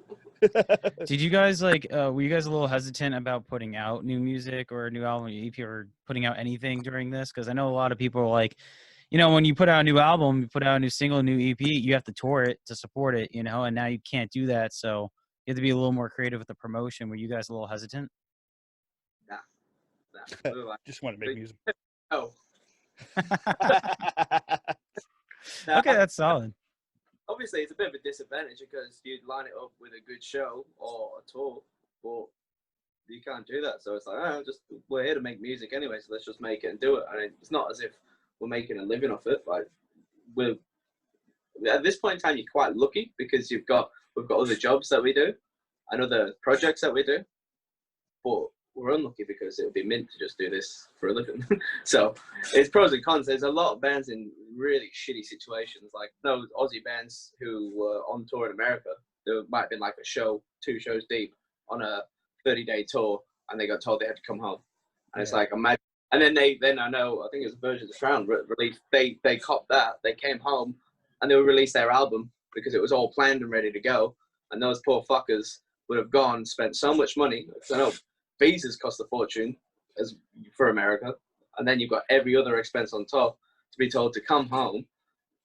Did you guys were you guys a little hesitant about putting out new music or a new album, EP, or putting out anything during this? Because I know a lot of people are like, when you put out a new album, you put out a new single, new EP, you have to tour it to support it, and now you can't do that. So you have to be a little more creative with the promotion. Were you guys a little hesitant? Nah. Just want to make music. Oh. Okay, that's solid. Obviously, it's a bit of a disadvantage because you'd line it up with a good show or a tour, but you can't do that. So it's like, we're here to make music anyway, so let's just make it and do it. And it's not as if we're making a living off it. Like, we're at this point in time, you're quite lucky because we've got other jobs that we do and other projects that we do, but we're unlucky because it would be mint to just do this for a living. So it's pros and cons. There's a lot of bands in really shitty situations, like those Aussie bands who were on tour in America. There might have been like a show, 2 shows deep on a 30-day tour, and they got told they had to come home. And it's like, imagine. And then I know, I think it was Virgin Crown released, they copped that. They came home and they would release their album because it was all planned and ready to go. And those poor fuckers would have gone, spent so much money. I know visas cost a fortune as for America. And then you've got every other expense on top to be told to come home.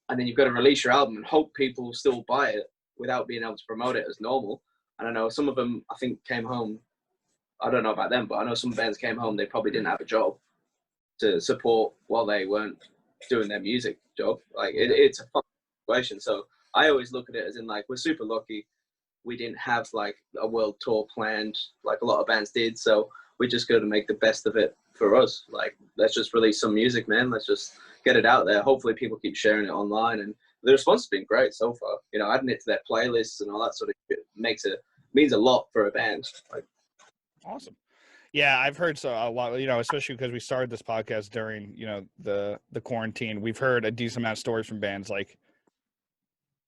And then you've got to release your album and hope people still buy it without being able to promote it as normal. And I know some of them, I think, came home. I don't know about them, but I know some bands came home, they probably didn't have a job to support while they weren't doing their music job. Like, it's a fun situation. So I always look at it as in, like, we're super lucky we didn't have like a world tour planned like a lot of bands did. So we just got to make the best of it for us. Like, let's just release some music, man. Let's just get it out there. Hopefully people keep sharing it online, and the response has been great so far. Adding it to their playlists and all that sort of shit means a lot for a band. Like, awesome. Yeah, I've heard a lot, especially because we started this podcast during, the quarantine. We've heard a decent amount of stories from bands like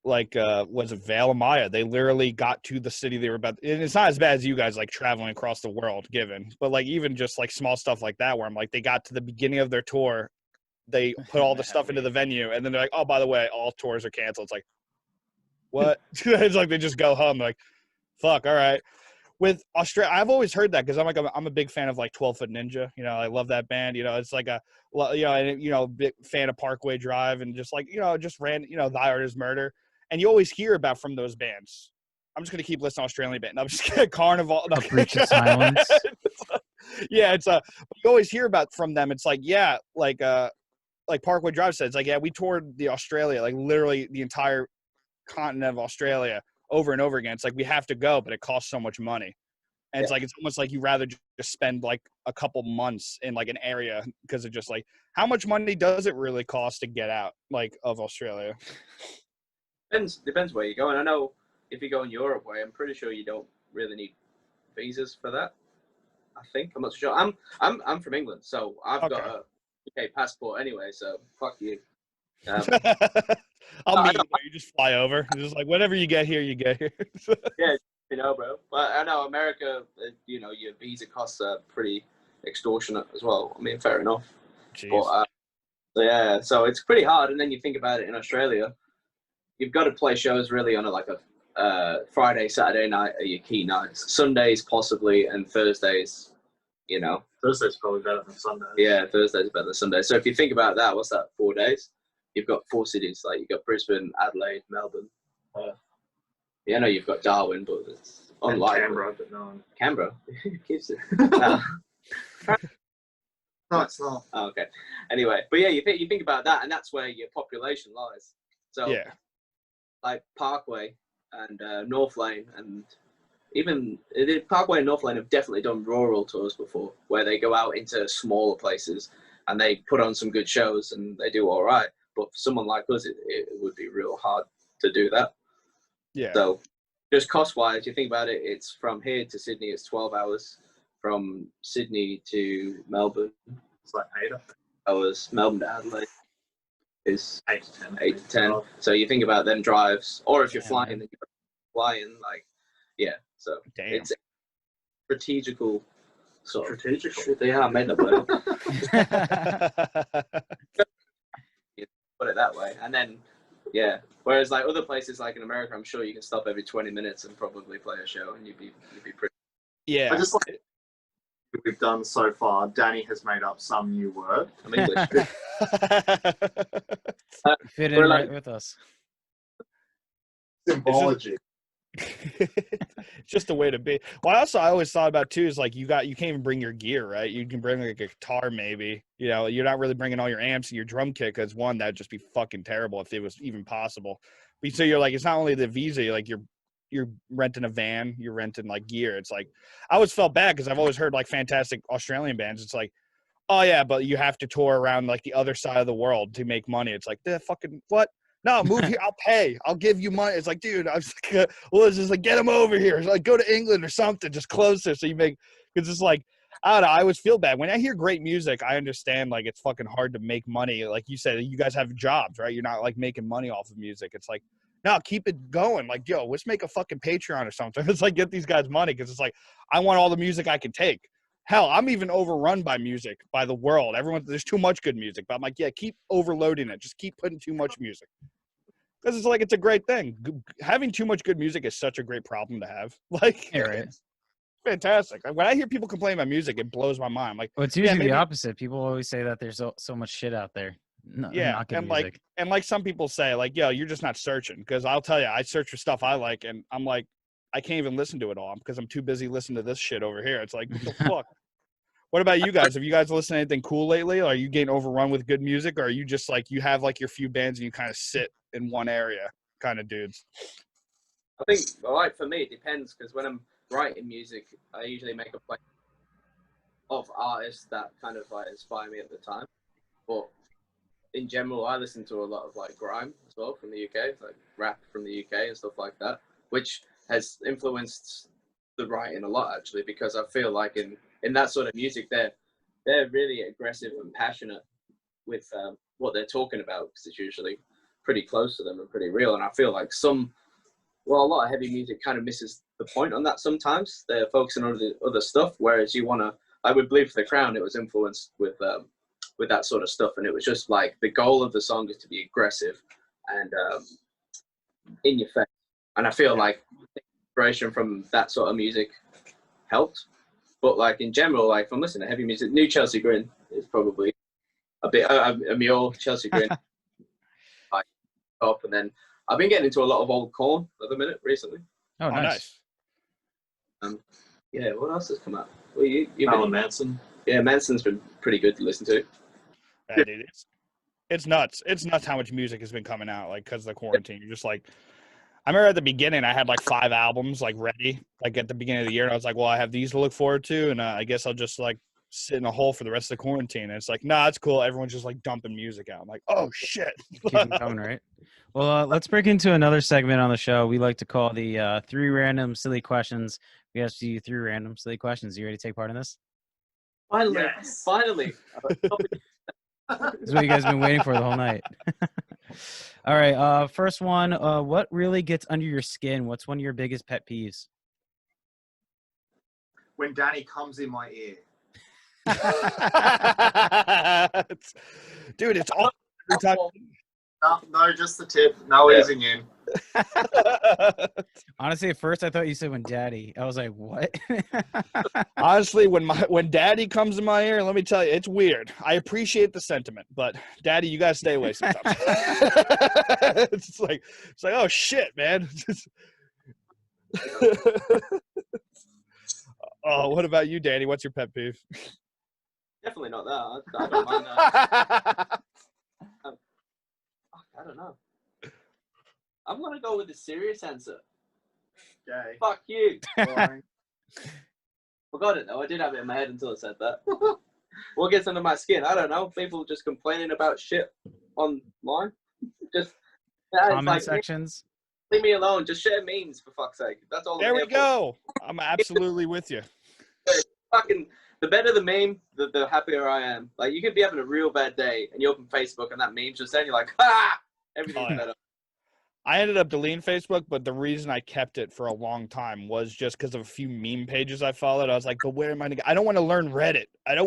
was it Veil of Maya? They literally got to the city they were about. And it's not as bad as you guys like traveling across the world, but like even just like small stuff like that, where I'm like, they got to the beginning of their tour, they put all the stuff into the venue, and then they're like, oh, by the way, all tours are canceled. It's like, what? It's like they just go home. They're like, fuck, all right. With Australia, I've always heard that because I'm a big fan of like 12 Foot Ninja. I love that band. It's like big fan of Parkway Drive and just like just Thy Art Is Murder. And you always hear about from those bands. I'm just gonna keep listing Australian band. I'm just kidding. Carnival. A Breach of Silence. Yeah, it's you always hear about from them. It's like, yeah, like Parkway Drive said, it's like, yeah, we toured the Australia, like literally the entire continent of Australia over and over again. It's like we have to go, but it costs so much money. And it's like it's almost like you rather just spend like a couple months in like an area because of just like how much money does it really cost to get out like of Australia? Depends where you go. And I know if you go in Europe way, I'm pretty sure you don't really need visas for that. I think I'm not so sure. I'm from England, so I've got a UK passport anyway. So fuck you. I'll meet you there. You just fly over. It's just like whatever you get here, you get here. Yeah, you know, bro. But I know America, you know, your visa costs are pretty extortionate as well. I mean, fair enough. Jeez. But so yeah, so it's pretty hard. And then you think about it in Australia, you've got to play shows really on a Friday, Saturday night are your key nights. Sundays possibly, and Thursdays, you know. Thursday's probably better than Sunday. Yeah, Thursdays better than Sunday. So if you think about that, what's that? 4 days. You've got 4 cities, like you've got Brisbane, Adelaide, Melbourne. Yeah, I know you've got Darwin, but it's unlikely. Canberra, but no. Canberra keeps it. No, it's not. Oh, okay. Anyway, but yeah, you think about that, and that's where your population lies. So Yeah. like Parkway and North Lane, and even Parkway and North Lane have definitely done rural tours before, where they go out into smaller places and they put on some good shows and they do all right. But for someone like us, it would be real hard to do that. Yeah. So just cost-wise, you think about it, it's from here to Sydney, it's 12 hours. From Sydney to Melbourne, It's like 8 hours. Melbourne to Adelaide is 8 to 10. 8 to 10. So you think about them drives, or if you're flying, then you're flying, like, yeah. So Damn. it's strategical sort of. Strategical. They are made up. Put it that way, and then yeah. Whereas like other places, like in America, I'm sure you can stop every 20 minutes and probably play a show, and you'd be pretty. Yeah. I just like we've done so far. Danny has made up some new word. I'm English. Fit in right with us. Symbology. It's just a way to be. Well, I always thought about too is like you can't even bring your gear, right? You can bring like a guitar, maybe. You know, you're not really bringing all your amps and your drum kit because one, that'd just be fucking terrible if it was even possible. But so you're like, it's not only the visa, like you're renting a van, you're renting like gear. It's like I always felt bad because I've always heard like fantastic Australian bands. It's like, oh yeah, but you have to tour around like the other side of the world to make money. It's like the fucking what? No, move here. I'll pay. I'll give you money. It's like, dude, I was like, well, it's just like, get him over here. It's like, go to England or something, just closer. So you make, because it's like, I don't know. I always feel bad when I hear great music. I understand like it's fucking hard to make money. Like you said, you guys have jobs, right? You're not like making money off of music. It's like, no, keep it going. Like, yo, let's make a fucking Patreon or something. It's like, get these guys money because it's like, I want all the music I can take. Hell, I'm even overrun by music, by the world. There's too much good music. But I'm like, yeah, keep overloading it. Just keep putting too much music. Because it's like, it's a great thing. Having too much good music is such a great problem to have. Like, Yeah, right. it's fantastic. When I hear people complain about music, it blows my mind. I'm like, Well, it's usually the opposite. People always say that there's so much shit out there. No, yeah, not good and music. like some people say, like, yo, you're just not searching. Because I'll tell you, I search for stuff I like, and I'm like, I can't even listen to it all because I'm too busy listening to this shit over here. It's like, what the fuck? What about you guys? Have you guys listened to anything cool lately? Are you getting overrun with good music? Or are you just like, you have like your few bands and you kind of sit in one area kind of dudes? I think, well, like for me, it depends because when I'm writing music, I usually make a play of artists that kind of like inspire me at the time. But in general, I listen to a lot of like grime as well from the UK, like rap from the UK and stuff like that, which has influenced the writing a lot actually, because I feel like in that sort of music, they're really aggressive and passionate with what they're talking about because it's usually pretty close to them and pretty real. And I feel like a lot of heavy music kind of misses the point on that sometimes. They're focusing on the other stuff, whereas I would Bleed for the Crown, it was influenced with that sort of stuff. And it was just like the goal of the song is to be aggressive and in your face. And I feel like inspiration from that sort of music helped. But like in general, like if I'm listening to heavy music, New Chelsea Grin is probably a bit a mule Chelsea Grin like up, and then I've been getting into a lot of old Corn at the minute recently. Oh, nice. Yeah, what else has come up? Well, you've Marilyn been, Manson. yeah, Manson's been pretty good to listen to. Yeah, dude, it's nuts. It's nuts how much music has been coming out, like, because of the quarantine. You're just like, I remember at the beginning, I had like 5 albums like ready, like at the beginning of the year. And I was like, well, I have these to look forward to. And I guess I'll just like sit in a hole for the rest of the quarantine. And it's like, nah, it's cool. Everyone's just like dumping music out. I'm like, oh shit. Keep them coming, right? Well, let's break into another segment on the show we like to call the 3 random silly questions. We asked you 3 random silly questions. You ready to take part in this? Finally, Yes. finally. This is what you guys have been waiting for the whole night. All right. First one. What really gets under your skin? What's one of your biggest pet peeves? When Danny comes in my ear. Dude, it's all every time. No, just the tip. No Yeah. easing in. Honestly, at first I thought you said when daddy. I was like, what? Honestly, when daddy comes in my ear, let me tell you, it's weird. I appreciate the sentiment, but daddy, you gotta stay away sometimes. it's like, oh shit, man. Oh, what about you, Danny? What's your pet peeve? Definitely not that. I don't mind that. I don't know. I'm gonna go with the serious answer. Okay. Fuck you. Boring. Forgot it though. I did have it in my head until I said that. What gets under my skin? I don't know. People just complaining about shit online. Just Comment sections. Leave me alone. Just share memes for fuck's sake. That's all. There we go. I'm absolutely with you. Fucking the better the meme, the happier I am. Like you could be having a real bad day and you open Facebook and that meme's just there and you're like, ah, everything's better. I ended up deleting Facebook, but the reason I kept it for a long time was just because of a few meme pages I followed. I was like, but where am I? I don't want to learn Reddit. I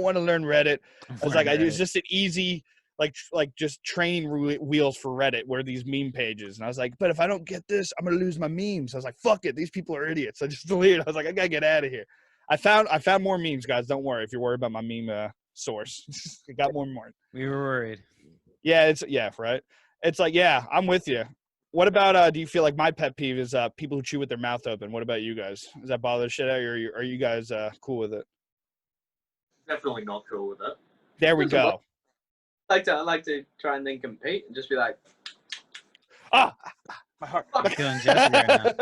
was like, it's just an easy, like just training wheels for Reddit where these meme pages. And I was like, but if I don't get this, I'm going to lose my memes. I was like, fuck it. These people are idiots. I just deleted. I was like, I got to get out of here. I found more memes, guys. Don't worry if you're worried about my meme source. I got more. We were worried. Yeah, right. It's like, yeah, I'm with you. What about, do you feel like my pet peeve is people who chew with their mouth open? What about you guys? Does that bother the shit out of you, or are you guys cool with it? Definitely not cool with it. There we go. I like to try and then compete and just be like, my heart. Feeling Jesse right now.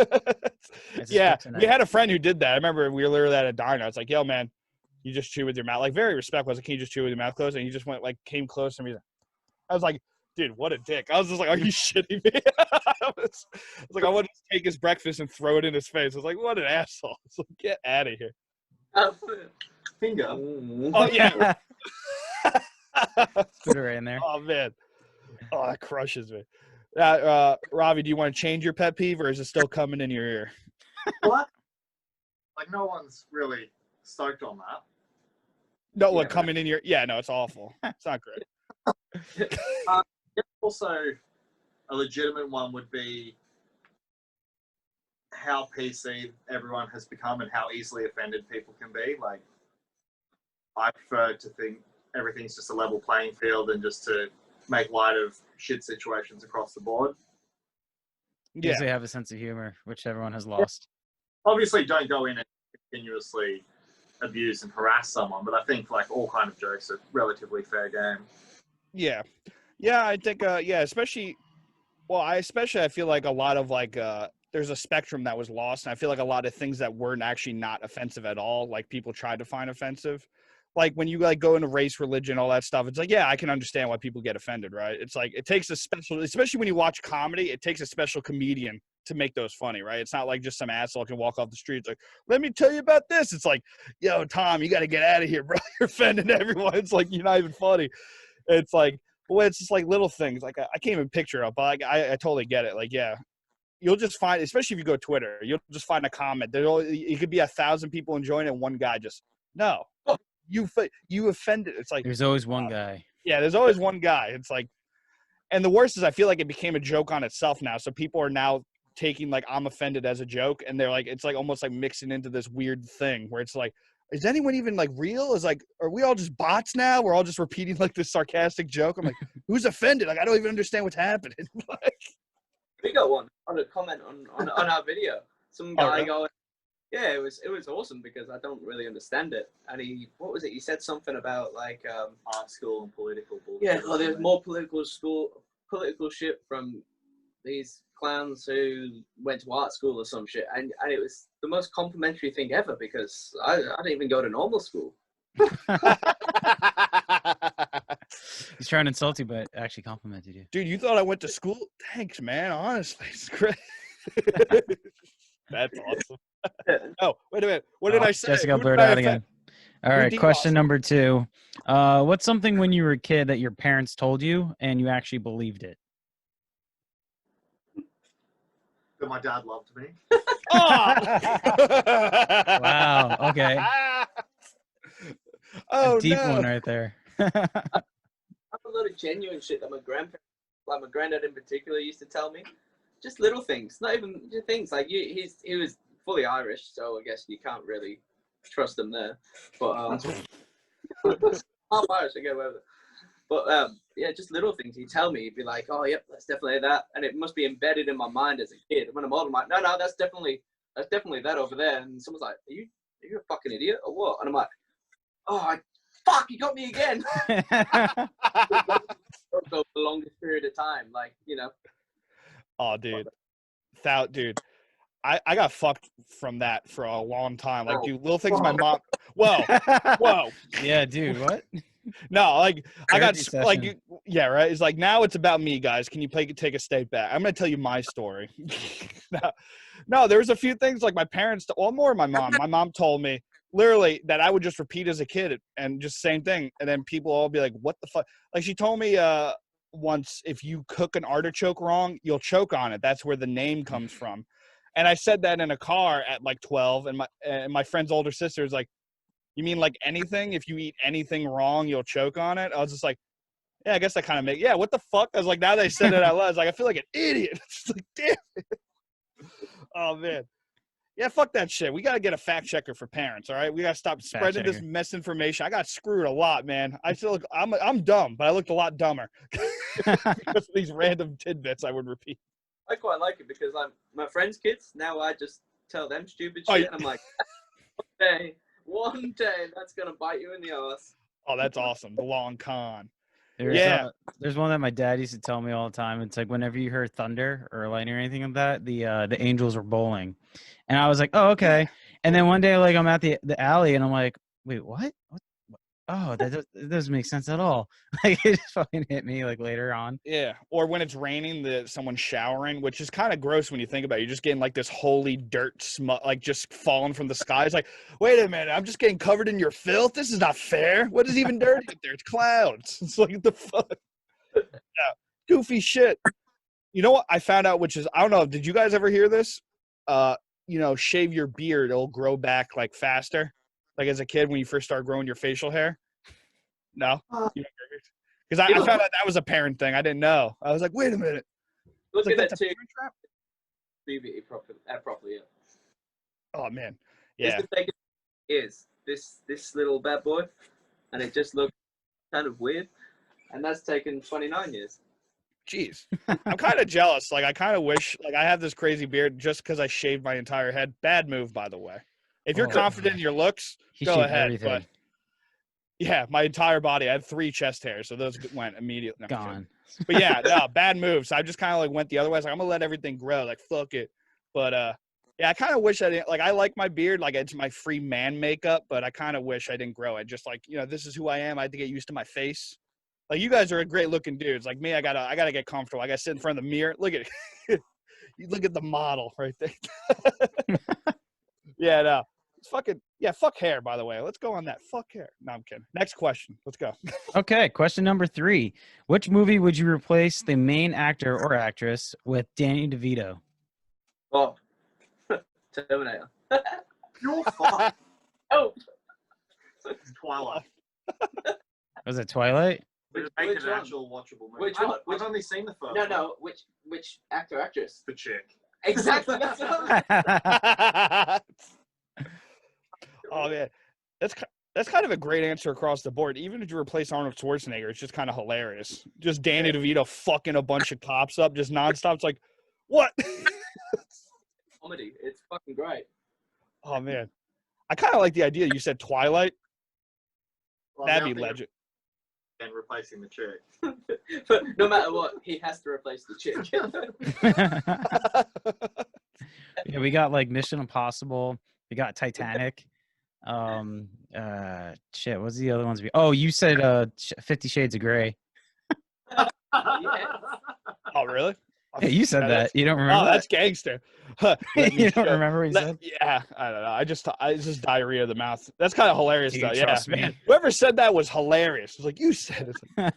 Yeah, we had a friend who did that. I remember we were literally at a diner. I was like, yo, man, you just chew with your mouth. Like, very respectful. I was like, can you just chew with your mouth closed? And he just went, like, came close to me. I was like, dude, what a dick. I was just like, are you shitting me? I was like, I wanted to take his breakfast and throw it in his face. I was like, what an asshole. I was like, get out of here. Finger. Oh, yeah. Put it right in there. Oh, man. Oh, that crushes me. Ravi, do you want to change your pet peeve, or is it still coming in your ear? What? Like, no one's really stoked on that. No, what, coming in your... Yeah, no, it's awful. It's not great. Also, a legitimate one would be how PC everyone has become and how easily offended people can be. Like, I prefer to think everything's just a level playing field and just to make light of shit situations across the board. Yeah. They have a sense of humor, which everyone has lost. Obviously, don't go in and continuously abuse and harass someone, but I think like all kind of jokes are relatively fair game. Yeah, I think especially I feel like a lot of like there's a spectrum that was lost, and I feel like a lot of things that weren't actually not offensive at all, like people tried to find offensive. Like when you like go into race, religion, all that stuff, it's like, yeah, I can understand why people get offended, right? It's like it takes a special, especially when you watch comedy, it takes a special comedian to make those funny, right? It's not like just some asshole can walk off the street. It's like, let me tell you about this. It's like, yo, Tom, you got to get out of here, bro. You're offending everyone. It's like, you're not even funny. It's like, well, it's just like little things. Like I can't even picture it, but like, I totally get it. Like, yeah, you'll just find, especially if you go to Twitter, you'll just find a comment. It could be 1,000 people enjoying it, and one guy just, no, you offended. It's like, there's always one guy. Yeah, there's always one guy. It's like, and the worst is I feel like it became a joke on itself now. So people are now taking like I'm offended as a joke, and they're like, it's like almost like mixing into this weird thing where it's like, is anyone even like real? Is like, are we all just bots now? We're all just repeating like this sarcastic joke. I'm like, who's offended? Like, I don't even understand what's happening. Like, we got one on a comment on our video. Some guy going, Yeah, it was awesome because I don't really understand it. And what was it? He said something about like Art school and political bullshit. yeah, oh, there's more political shit from these clowns who went to art school or some shit, and it was the most complimentary thing ever because I didn't even go to normal school. He's trying to insult you, but actually complimented you. Dude, you thought I went to school? Thanks, man. Honestly, it's great. That's awesome. Oh, wait a minute. What did I say? Jessica Who did blurred I out offend? again. All right, did question awesome? number 2. What's something when you were a kid that your parents told you and you actually believed it? That my dad loved me. Oh! Wow, okay. Oh, A deep no. one right there. I have a lot of genuine shit that my grandparents, like my granddad in particular, used to tell me. Just little things, not even just things like he was fully Irish, so I guess you can't really trust him there. But I'm Irish, I get away with it. But yeah, just little things. He'd tell me, he'd be like, "Oh, yep, that's definitely that," and it must be embedded in my mind as a kid. And when I'm older, I'm like, "No, that's definitely that over there." And someone's like, "Are you a fucking idiot or what?" And I'm like, "Oh, fuck, you got me again." For the longest period of time, like Oh, dude. Dude. I got fucked from that for a long time. Like, dude, little things my mom. Whoa. Yeah, dude, what? No, like I got Therapy like session. yeah, right. It's like now it's about me, guys. Can you take a step back? I'm gonna tell you my story. No, there was a few things like my parents. Well, more my mom. My mom told me literally that I would just repeat as a kid and just same thing, and then people all be like, "What the fuck?" Like she told me once, if you cook an artichoke wrong, you'll choke on it. That's where the name comes from. And I said that in a car at like 12, and my friend's older sister is like, "You mean like anything? If you eat anything wrong, you'll choke on it?" I was just like, "Yeah, I guess that kind of yeah, what the fuck?" I was like, now they said it out loud, I was like, I feel like an idiot. It's like, damn it. Oh, man. Yeah, fuck that shit. We got to get a fact checker for parents, all right? We got to stop spreading this misinformation. I got screwed a lot, man. I feel like I'm dumb, but I looked a lot dumber because of these random tidbits I would repeat. I quite like it because I'm my friends' kids. Now I just tell them stupid shit, and I'm like, one day that's gonna bite you in the ass. Oh, that's awesome. The long con. There's one that my dad used to tell me all the time. It's like whenever you heard thunder or lightning or anything like that, the angels were bowling, and I was like, oh, okay. And then one day, like I'm at the alley, and I'm like, wait, what? Oh, that doesn't make sense at all. Like it just fucking hit me like later on. Yeah, or when it's raining, someone's showering, which is kind of gross when you think about it. You're just getting like this holy dirt smut, like just falling from the sky. It's like, wait a minute, I'm just getting covered in your filth. This is not fair. What is even dirty up there? It's clouds. It's like the fuck. Yeah, goofy shit. You know what I found out? Which is I don't know. Did you guys ever hear this? Shave your beard; it'll grow back like faster. Like as a kid when you first start growing your facial hair. No, because I found out that was a parent thing. I didn't know. I was like, wait a minute. Look like, at that's that a too. parent trap? Properly. Yeah. Oh man, yeah. This little bad boy, and it just looked kind of weird, and that's taken 29 years. Jeez, I'm kind of jealous. Like I kind of wish like I have this crazy beard just because I shaved my entire head. Bad move, by the way. If you're confident in your looks, go ahead. Everything. But yeah, my entire body. I had 3 chest hairs, so those went immediately. No, Gone. But yeah, no, bad move. So I just kind of like went the other way. I was like, I'm gonna let everything grow. Like fuck it. But yeah, I kind of wish I didn't. Like I like my beard. Like it's my free man makeup. But I kind of wish I didn't grow it. Just like this is who I am. I had to get used to my face. Like you guys are great looking dudes. Like me, I gotta get comfortable. I gotta sit in front of the mirror. Look at it. You look at the model right there. Yeah, no. It's fucking fuck hair, by the way. Let's go on that. Fuck hair. No, I'm kidding. Next question. Let's go. Okay, question number 3. Which movie would you replace the main actor or actress with Danny DeVito? Oh, Terminator. You're fucked. Oh, Twilight. Was it Twilight? Make Which it an one? actual watchable movie. Which one? I've only seen the first. No. Which actor, actress? The chick. Exactly. That's what I'm Oh man, that's kind of a great answer across the board. Even if you replace Arnold Schwarzenegger, it's just kind of hilarious. Just Danny DeVito fucking a bunch of cops up, just nonstop. It's like, what? comedy. It's fucking great. Oh man, I kind of like the idea. You said Twilight. Well, That'd now be they're- legend. And replacing the chick. But no matter what, he has to replace the chick. Yeah, we got like Mission Impossible. We got Titanic. Shit. What's the other ones? Oh, you said 50 Shades of Grey. Oh really? Yeah, you said that. That's- You don't remember? Oh, that's gangster. Let me You don't show- remember what he said? Yeah, I don't know. It's just diarrhea of the mouth. That's kind of hilarious, Do you though. Yeah, trust me? whoever said that was hilarious. It's like you said it.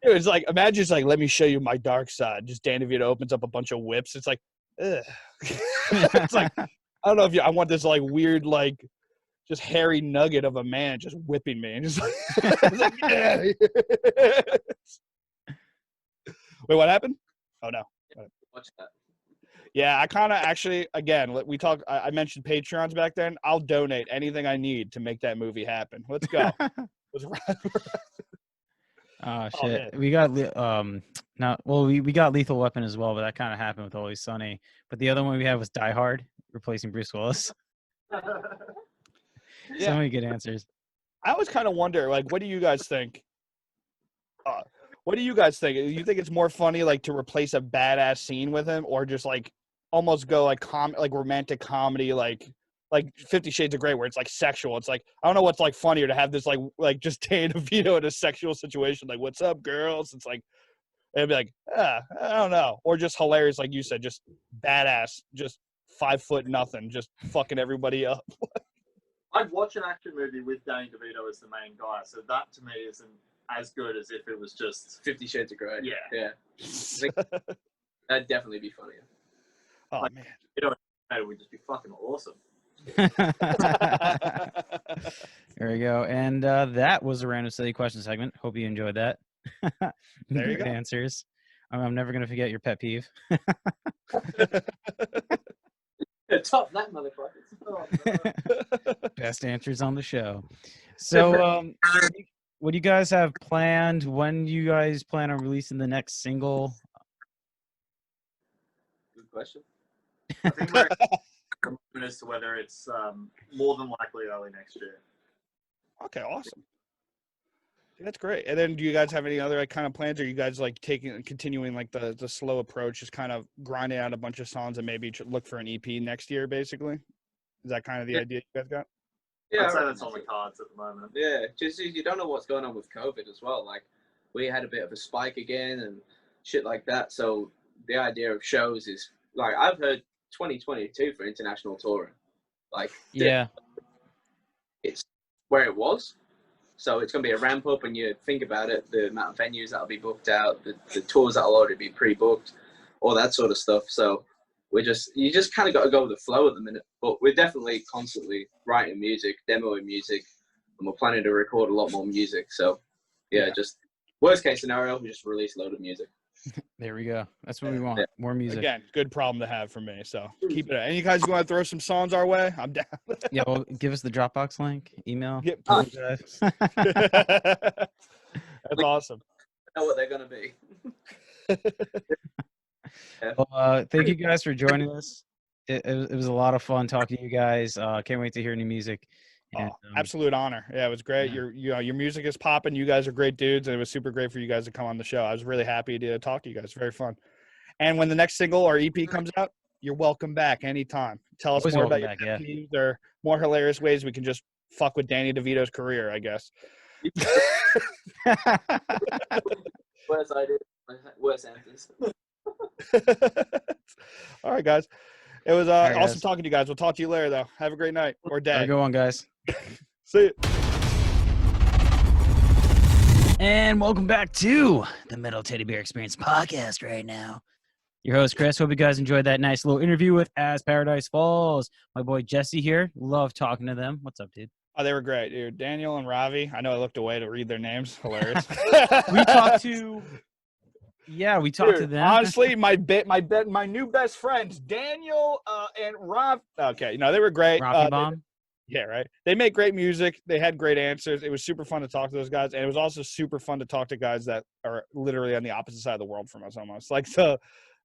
It was like, imagine it's like, let me show you my dark side. Just Dan DeVito opens up a bunch of whips. It's like, ugh. It's like, I don't know if I want this like weird, like just hairy nugget of a man just whipping me. And just like, it's like, yeah. Wait, what happened? Oh, no. Watch that. Yeah, I kind of actually, again, we talked, I mentioned Patreons back then. I'll donate anything I need to make that movie happen. Let's go. Let's run. Oh Oh, shit. man. We got we got Lethal Weapon as well, but that kind of happened with Always Sunny. But the other one we had was Die Hard, replacing Bruce Willis. So Yeah. many good answers. I always kind of wonder, like, what do you guys think? What do you guys think? You think it's more funny, like, to replace a badass scene with him, or just like almost go like romantic comedy, like 50 Shades of Grey, where it's like sexual? It's like, I don't know what's like funnier, to have this like just Dan DeVito in a sexual situation, like, what's up, girls? It's like, it'd be like, I don't know, or just hilarious, like you said, just badass, just 5 foot nothing, just fucking everybody up. I'd watch an action movie with Danny DeVito as the main guy, so that to me isn't as good as if it was just 50 Shades of Grey. Yeah. Yeah. That'd definitely be funnier. Oh man. it would just be fucking awesome. There we go. And that was a random silly question segment. Hope you enjoyed that. There you Good go. answers. I'm never gonna forget your pet peeve. Top that, motherfuckers. Best answers on the show. So, what do you guys have planned? When do you guys plan on releasing the next single? Good question. I think we're as to whether it's more than likely early next year. Okay, awesome. That's great. And then, do you guys have any other like kind of plans? Or are you guys like continuing like the slow approach, just kind of grinding out a bunch of songs and maybe look for an EP next year? Basically, is that kind of the idea you guys got? I'd I say reckon that's on the cards at the moment. Yeah, just you don't know what's going on with COVID as well. Like, we had a bit of a spike again and shit like that. So the idea of shows is like, I've heard 2022 for international touring. Like, Yeah. it's where it was. So it's going to be a ramp up, and you think about it, the amount of venues that'll be booked out, the tours that'll already be pre-booked, all that sort of stuff. So you just kind of got to go with the flow at the minute. But we're definitely constantly writing music, demoing music, and we're planning to record a lot more music. So yeah. Just worst case scenario, we just release a load of music. There we go. That's what we want. Yeah. More music. Again, good problem to have for me. So keep it. And you guys want to throw some songs our way? I'm down. Yeah, well, give us the Dropbox link, email. Get Google Drive. That's awesome. I know what they're going to be. Well, thank you guys for joining us. It was a lot of fun talking to you guys. Can't wait to hear new music. And, Absolute honor. Yeah, it was great. Yeah. Your music is popping. You guys are great dudes, and it was super great for you guys to come on the show. I was really happy to talk to you guys. Very fun. And when the next single or EP comes out, you're welcome back anytime. Tell us Always more about welcome your back, pet peeves or more hilarious ways we can just fuck with Danny DeVito's career, I guess. Worst idea, worst answers. All right, guys. It was right, awesome guys. talking to you guys. We'll talk to you later, though. Have a great night or Have a day. good one, guys. See you. And welcome back to the Metal Teddy Bear Experience podcast right now. Your host, Chris. Hope you guys enjoyed that nice little interview with As Paradise Falls. My boy Jesse here. Love talking to them. What's up, dude? Oh, they were great, dude. Daniel and Ravi. I know I looked away to read their names. Hilarious. We talked to... Yeah, we talked to Dude, them. honestly, my new best friends, Daniel and Rob. Okay, they were great. Rocky Bomb. Yeah, right. They make great music. They had great answers. It was super fun to talk to those guys, and it was also super fun to talk to guys that are literally on the opposite side of the world from us, almost. Like, so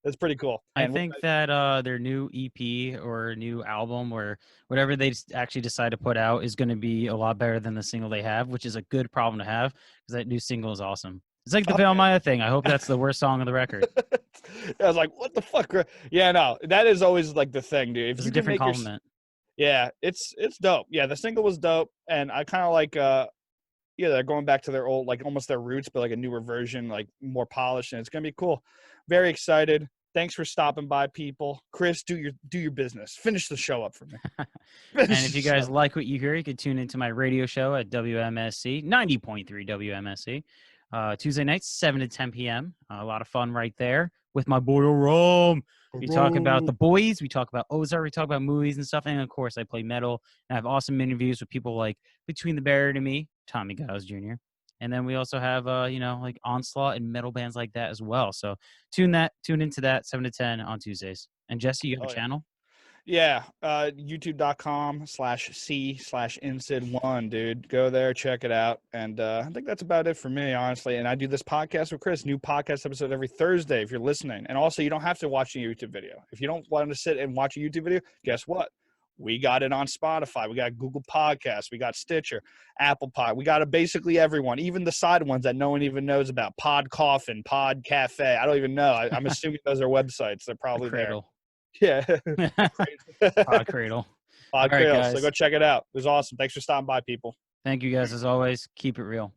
That's pretty cool. I And think that their new EP or new album or whatever they actually decide to put out is going to be a lot better than the single they have, which is a good problem to have because that new single is awesome. It's like the Veil Maya thing. I hope that's the worst song on the record. I was like, what the fuck? Yeah, no, that is always like the thing, dude. If It's you a can different make compliment. yeah, it's dope. Yeah, the single was dope, and I kind of like yeah, they're going back to their old, like almost their roots, but like a newer version, like more polished, and it's gonna be cool. Very excited. Thanks for stopping by, people. Chris, do your business. Finish the show up for me. And if you guys like what you hear, you can tune into my radio show at WMSC 90.3 WMSC. Tuesday nights, 7 to 10 p.m. A lot of fun right there with my boy Rome. We talk about the boys, we talk about Ozark, we talk about movies and stuff. And of course, I play metal and I have awesome interviews with people like Between the Barrier and Me, Tommy Giles Jr. And then we also have, like Onslaught and metal bands like that as well. So tune into that 7 to 10 on Tuesdays. And Jesse, you have a channel? Yeah, youtube.com/c/insid1, dude. Go there, check it out. And I think that's about it for me, honestly. And I do this podcast with Chris, new podcast episode every Thursday if you're listening. And also, you don't have to watch a YouTube video. If you don't want to sit and watch a YouTube video, guess what? We got it on Spotify. We got Google Podcasts. We got Stitcher, Apple Pod. We got it basically everyone, even the side ones that no one even knows about. Pod Coffin, Pod Cafe. I don't even know. I'm assuming those are websites. They're probably there. Cradle. Yeah. Pod Cradle. Pod All right, Cradle. guys. So go check it out. It was awesome. Thanks for stopping by, people. Thank you guys as always. Keep it real.